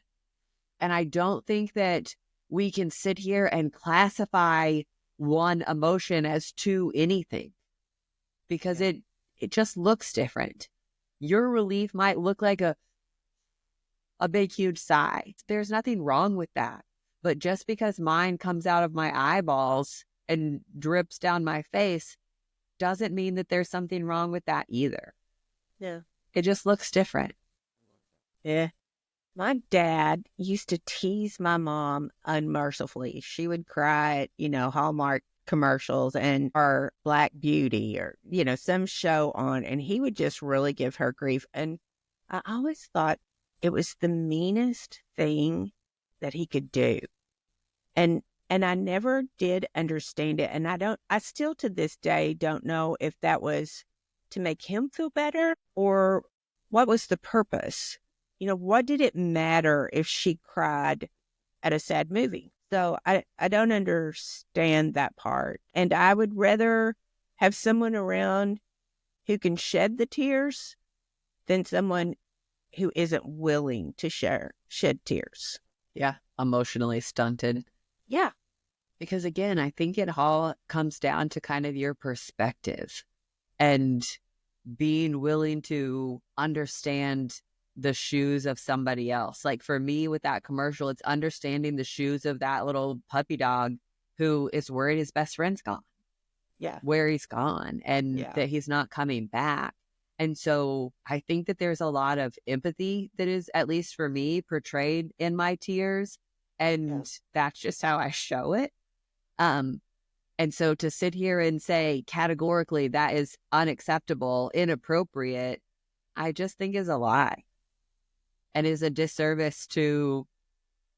And I don't think that we can sit here and classify one emotion as to anything because it just looks different. Your relief might look like a big, huge sigh. There's nothing wrong with that. But just because mine comes out of my eyeballs and drips down my face doesn't mean that there's something wrong with that either. Yeah. It just looks different. Yeah. My dad used to tease my mom unmercifully. She would cry at, Hallmark commercials and or Black Beauty or, some show on, and he would just really give her grief. And I always thought it was the meanest thing that he could do. And I never did understand it. And I still to this day don't know if that was to make him feel better or what was the purpose. What did it matter if she cried at a sad movie? So I don't understand that part. And I would rather have someone around who can shed the tears than someone who isn't willing to shed tears. Yeah. Emotionally stunted. Yeah. Because again, I think it all comes down to kind of your perspective. and being willing to understand the shoes of somebody else. Like for me with that commercial, it's understanding the shoes of that little puppy dog who is worried his best friend's gone. Yeah. Where he's gone and that he's not coming back. And so I think that there's a lot of empathy that is, at least for me, portrayed in my tears. And that's just how I show it. And so to sit here and say categorically that is unacceptable, inappropriate, I just think is a lie and is a disservice to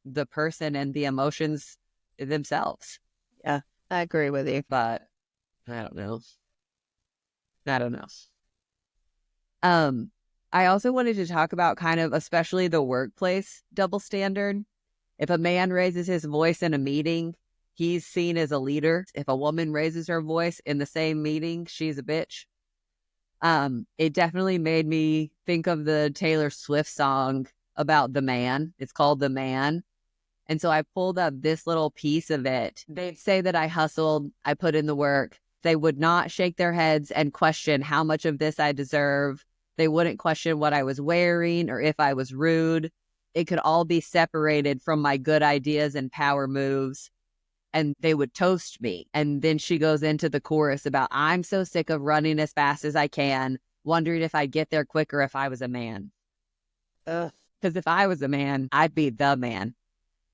the person and the emotions themselves. Yeah, I agree with you. But I don't know. I also wanted to talk about kind of, especially the workplace double standard. If a man raises his voice in a meeting, he's seen as a leader. If a woman raises her voice in the same meeting, she's a bitch. It definitely made me think of the Taylor Swift song about the man. It's called The Man. And so I pulled up this little piece of it. They'd say that I hustled, I put in the work. They would not shake their heads and question how much of this I deserve. They wouldn't question what I was wearing or if I was rude. It could all be separated from my good ideas and power moves. And they would toast me. And then she goes into the chorus about, I'm so sick of running as fast as I can, wondering if I'd get there quicker if I was a man. Because if I was a man, I'd be the man.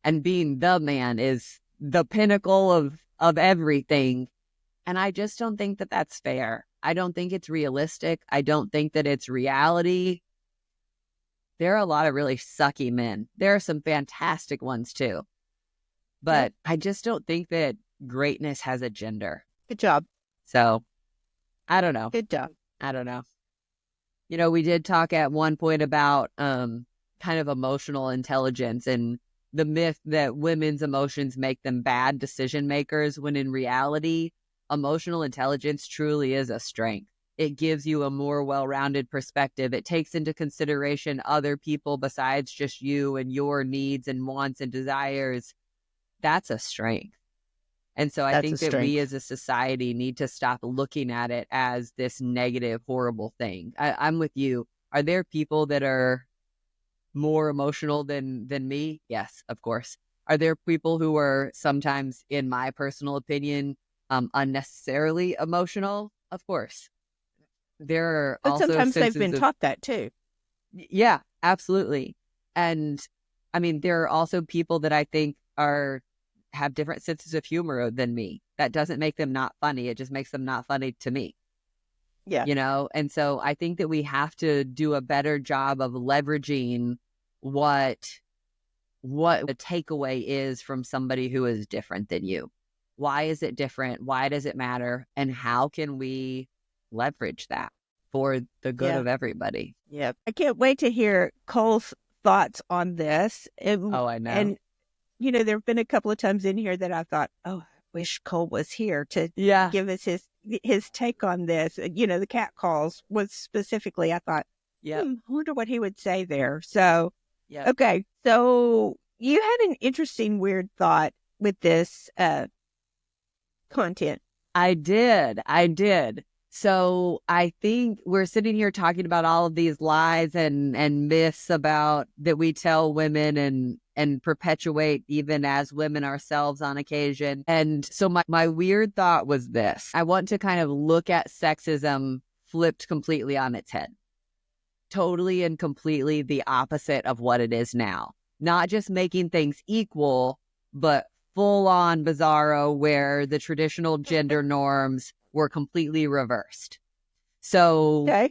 And being the man is the pinnacle of everything. And I just don't think that that's fair. I don't think it's realistic. I don't think that it's reality. There are a lot of really sucky men. There are some fantastic ones too. But I just don't think that greatness has a gender. Good job. So, I don't know. Good job. I don't know. You know, we did talk at one point about kind of emotional intelligence and the myth that women's emotions make them bad decision makers, when in reality, emotional intelligence truly is a strength. It gives you a more well-rounded perspective. It takes into consideration other people besides just you and your needs and wants and desires. That's a strength. And so I think that we as a society need to stop looking at it as this negative, horrible thing. I'm with you. Are there people that are more emotional than me? Yes, of course. Are there people who are sometimes, in my personal opinion, unnecessarily emotional? Of course. There are but also sometimes they've been taught that too. Yeah, absolutely. And I mean, there are also people that I think have different senses of humor than me. That doesn't make them not funny. It just makes them not funny to me. Yeah. You know, and so I think that we have to do a better job of leveraging what the takeaway is from somebody who is different than you. Why is it different? Why does it matter? And how can we leverage that for the good of everybody? Yeah. I can't wait to hear Cole's thoughts on this. Oh, I know. And, you know, there have been a couple of times in here that I thought, oh, I wish Cole was here to give us his take on this. You know, the cat calls was specifically, I thought, I wonder what he would say there. So, okay. So you had an interesting, weird thought with this content. I did. So I think we're sitting here talking about all of these lies and myths about that we tell women and perpetuate even as women ourselves on occasion. And so my weird thought was this. I want to kind of look at sexism flipped completely on its head. Totally and completely the opposite of what it is now. Not just making things equal, but full on bizarro where the traditional gender norms were completely reversed. So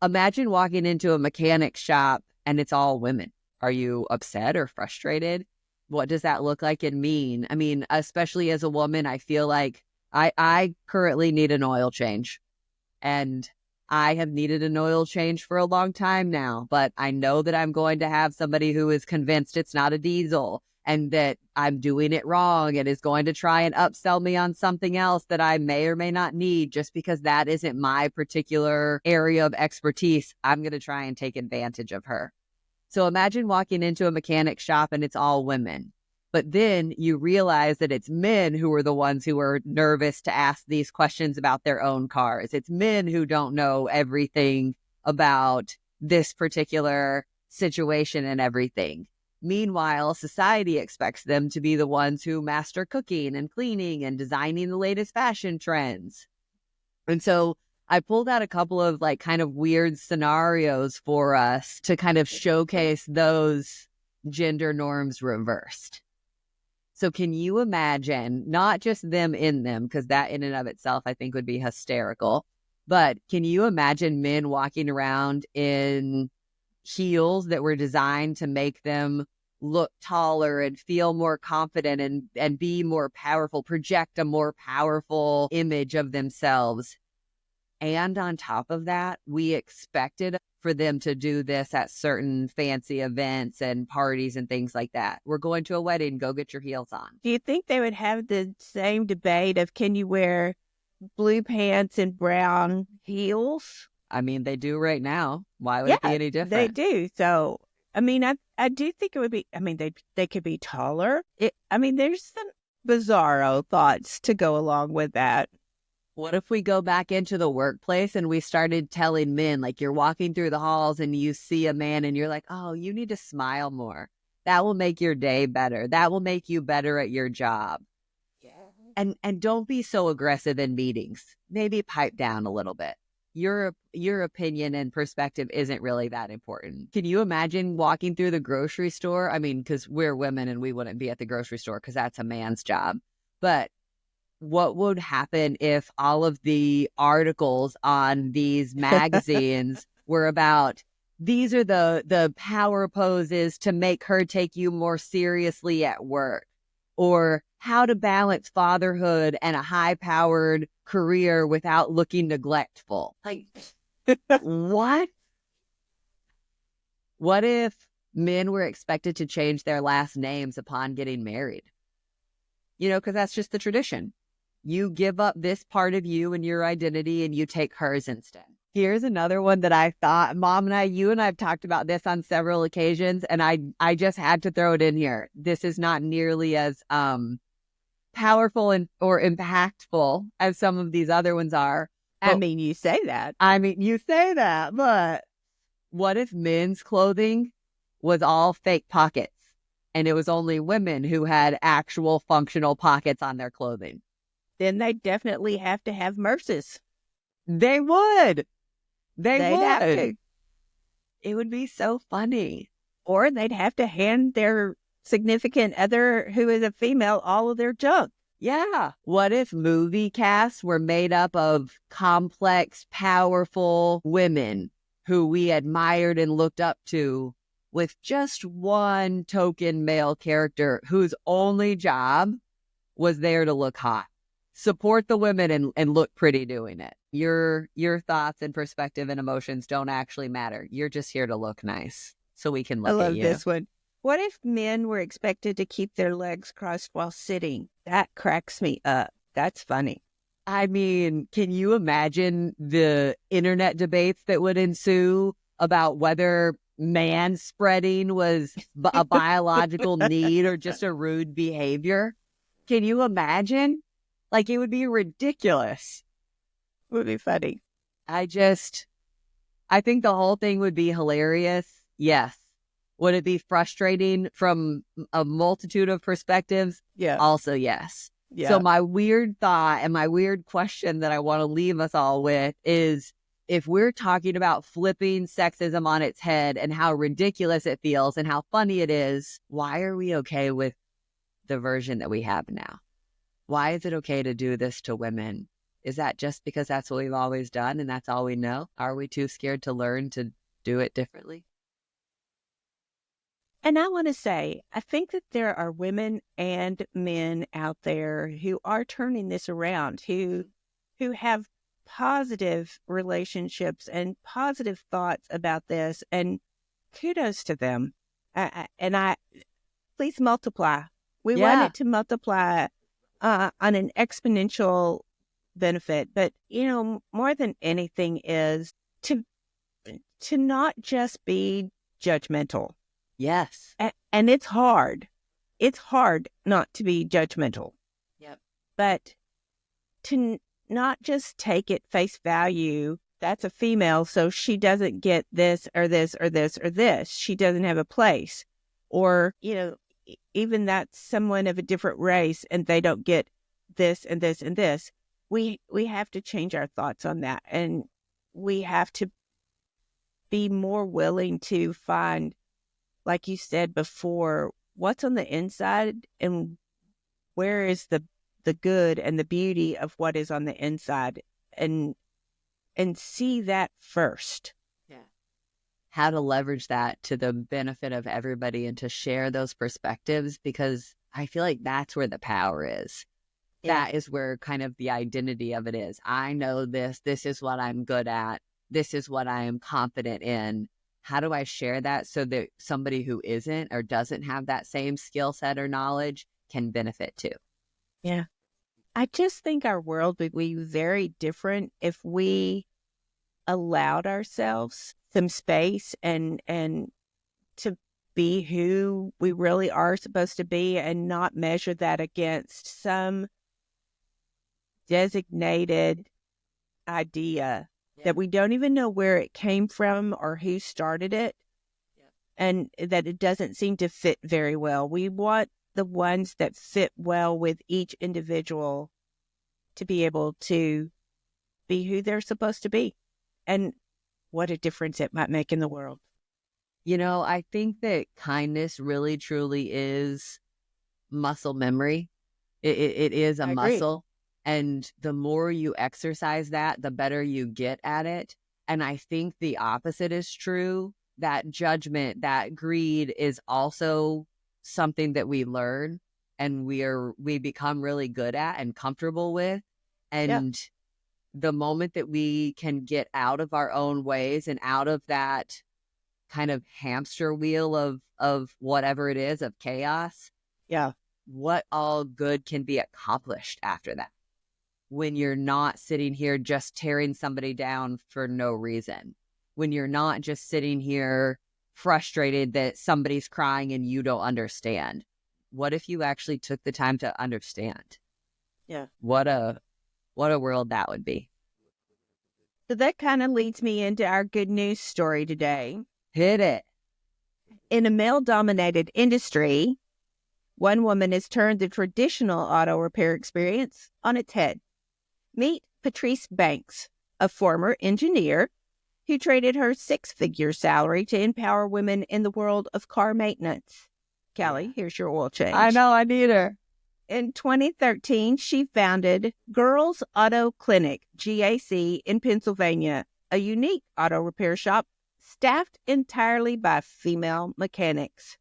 imagine walking into a mechanic shop and it's all women. Are you upset or frustrated? What does that look like and mean? I mean, especially as a woman, I feel like I currently need an oil change. And I have needed an oil change for a long time now, but I know that I'm going to have somebody who is convinced it's not a diesel and that I'm doing it wrong and is going to try and upsell me on something else that I may or may not need just because that isn't my particular area of expertise. I'm going to try and take advantage of her. So imagine walking into a mechanic shop and it's all women. But then you realize that it's men who are the ones who are nervous to ask these questions about their own cars. It's men who don't know everything about this particular situation and everything. Meanwhile, society expects them to be the ones who master cooking and cleaning and designing the latest fashion trends. And so I pulled out a couple of like kind of weird scenarios for us to kind of showcase those gender norms reversed. So can you imagine not just them in them, because that in and of itself I think would be hysterical, but can you imagine men walking around in heels that were designed to make them look taller and feel more confident and be more powerful, project a more powerful image of themselves? And on top of that, we expected for them to do this at certain fancy events and parties and things like that. We're going to a wedding, go get your heels on. Do you think they would have the same debate of can you wear blue pants and brown heels? I mean, they do right now. Why would it be any different? They do. So, I mean, I do think it would be, I mean, they could be taller. There's some bizarro thoughts to go along with that. What if we go back into the workplace and we started telling men, like you're walking through the halls and you see a man and you're like, oh, you need to smile more. That will make your day better. That will make you better at your job. Yeah. And don't be so aggressive in meetings. Maybe pipe down a little bit. Your opinion and perspective isn't really that important. Can you imagine walking through the grocery store? I mean, because we're women and we wouldn't be at the grocery store because that's a man's job. But what would happen if all of the articles on these magazines were about, these are the power poses to make her take you more seriously at work, or how to balance fatherhood and a high-powered career without looking neglectful? Like, what? What if men were expected to change their last names upon getting married? You know, because that's just the tradition. You give up this part of you and your identity and you take hers instead. Here's another one that I thought, Mom and you and I have talked about this on several occasions, and I just had to throw it in here. This is not nearly as powerful or impactful as some of these other ones are. I mean, you say that. But what if men's clothing was all fake pockets and it was only women who had actual functional pockets on their clothing? Then they definitely have to have Merces. They would. They'd have to. It would be so funny. Or they'd have to hand their significant other who is a female all of their junk. Yeah. What if movie casts were made up of complex, powerful women who we admired and looked up to, with just one token male character whose only job was there to look hot? Support the women and look pretty doing it. Your thoughts and perspective and emotions don't actually matter. You're just here to look nice so we can look at you. I love this one. What if men were expected to keep their legs crossed while sitting? That cracks me up. That's funny. I mean, can you imagine the internet debates that would ensue about whether man spreading was a biological need or just a rude behavior? Can you imagine? Like, it would be ridiculous. It would be funny. I think the whole thing would be hilarious. Yes. Would it be frustrating from a multitude of perspectives? Yeah. Also, yes. Yeah. So my weird thought and my weird question that I want to leave us all with is, if we're talking about flipping sexism on its head and how ridiculous it feels and how funny it is, why are we okay with the version that we have now? Why is it okay to do this to women? Is that just because that's what we've always done and that's all we know? Are we too scared to learn to do it differently? And I want to say, I think that there are women and men out there who are turning this around, who have positive relationships and positive thoughts about this, and kudos to them. Please multiply. We want it to multiply on an exponential benefit. But, more than anything is to not just be judgmental. Yes. And it's hard. it's hard not to be judgmental. Yep. But to not just take it face value, that's a female, so she doesn't get this or this or this or this. She doesn't have a place. Or, even that's someone of a different race and they don't get this and this and this. We have to change our thoughts on that. And we have to be more willing to find, like you said before, what's on the inside and where is the good and the beauty of what is on the inside, and see that first. Yeah. How to leverage that to the benefit of everybody and to share those perspectives, because I feel like that's where the power is. Yeah. That is where kind of the identity of it is. I know this. This is what I'm good at. This is what I am confident in. How do I share that so that somebody who isn't or doesn't have that same skill set or knowledge can benefit too? Yeah. I just think our world would be very different if we allowed ourselves some space and to be who we really are supposed to be, and not measure that against some designated idea that we don't even know where it came from or who started it, and that it doesn't seem to fit very well. We want the ones that fit well with each individual to be able to be who they're supposed to be. And what a difference it might make in the world. I think that kindness really, truly is muscle memory. It is a muscle. And the more you exercise that, the better you get at it. And I think the opposite is true. That judgment, that greed is also something that we learn and we become really good at and comfortable with. And the moment that we can get out of our own ways and out of that kind of hamster wheel of whatever it is, of chaos, what all good can be accomplished after that, when you're not sitting here just tearing somebody down for no reason, when you're not just sitting here frustrated that somebody's crying and you don't understand. What if you actually took the time to understand? Yeah. What a world that would be. So that kind of leads me into our good news story today. Hit it. In a male-dominated industry, one woman has turned the traditional auto repair experience on its head. Meet Patrice Banks, a former engineer who traded her six-figure salary to empower women in the world of car maintenance. Callie, here's your oil change. I know, I need her. In 2013, she founded Girls Auto Clinic, GAC, in Pennsylvania, a unique auto repair shop staffed entirely by female mechanics.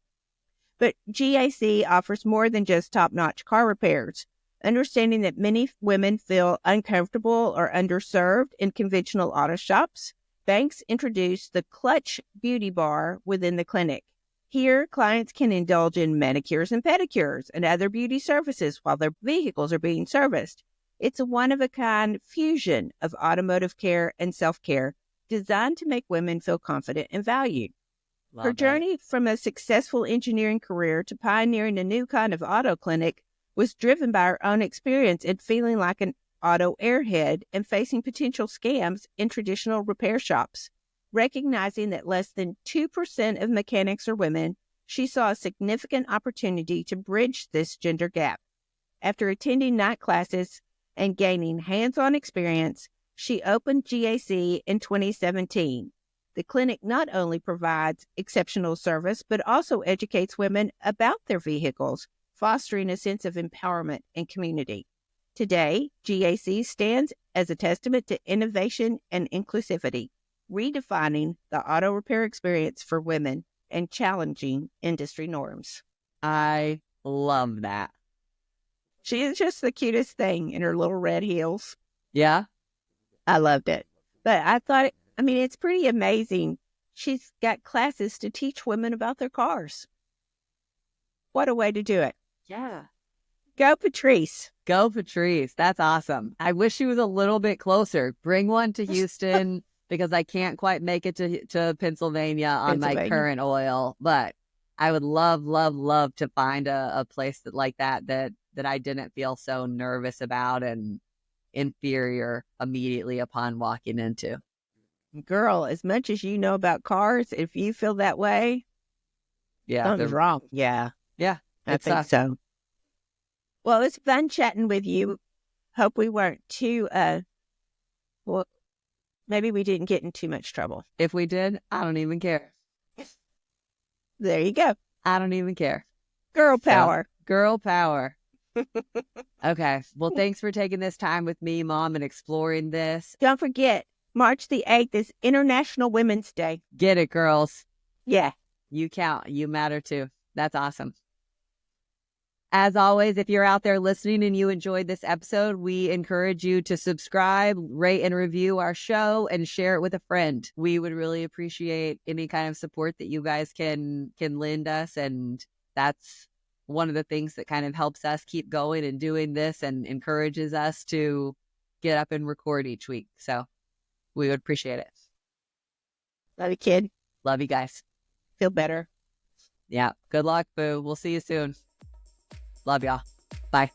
But GAC offers more than just top-notch car repairs. Understanding that many women feel uncomfortable or underserved in conventional auto shops, Banks introduced the Clutch Beauty Bar within the clinic. Here, clients can indulge in manicures and pedicures and other beauty services while their vehicles are being serviced. It's a one-of-a-kind fusion of automotive care and self-care designed to make women feel confident and valued. Her journey from a successful engineering career to pioneering a new kind of auto clinic was driven by her own experience in feeling like an auto airhead and facing potential scams in traditional repair shops. Recognizing that less than 2% of mechanics are women, she saw a significant opportunity to bridge this gender gap. After attending night classes and gaining hands-on experience, she opened GAC in 2017. The clinic not only provides exceptional service, but also educates women about their vehicles, fostering a sense of empowerment and community. Today, GAC stands as a testament to innovation and inclusivity, redefining the auto repair experience for women and challenging industry norms. I love that. She is just the cutest thing in her little red heels. Yeah. I loved it. But I thought, it's pretty amazing. She's got classes to teach women about their cars. What a way to do it. Yeah. Go, Patrice. Go, Patrice. That's awesome. I wish she was a little bit closer. Bring one to Houston because I can't quite make it to Pennsylvania on my current oil. But I would love, love, love to find a place like that I didn't feel so nervous about and inferior immediately upon walking into. Girl, as much as you know about cars, if you feel that way, Yeah. something's wrong. Yeah, Yeah. I think so. Well, it's fun chatting with you. Hope we weren't too, well, maybe we didn't get in too much trouble. If we did, I don't even care. There you go. I don't even care. Girl power. So, girl power. Okay. Well, thanks for taking this time with me, Mom, and exploring this. Don't forget, March the 8th is International Women's Day. Get it, girls. Yeah. You count. You matter too. That's awesome. As always, if you're out there listening and you enjoyed this episode, we encourage you to subscribe, rate, and review our show and share it with a friend. We would really appreciate any kind of support that you guys can lend us. And that's one of the things that kind of helps us keep going and doing this and encourages us to get up and record each week. So we would appreciate it. Love you, kid. Love you guys. Feel better. Yeah. Good luck, boo. We'll see you soon. Love y'all. Bye.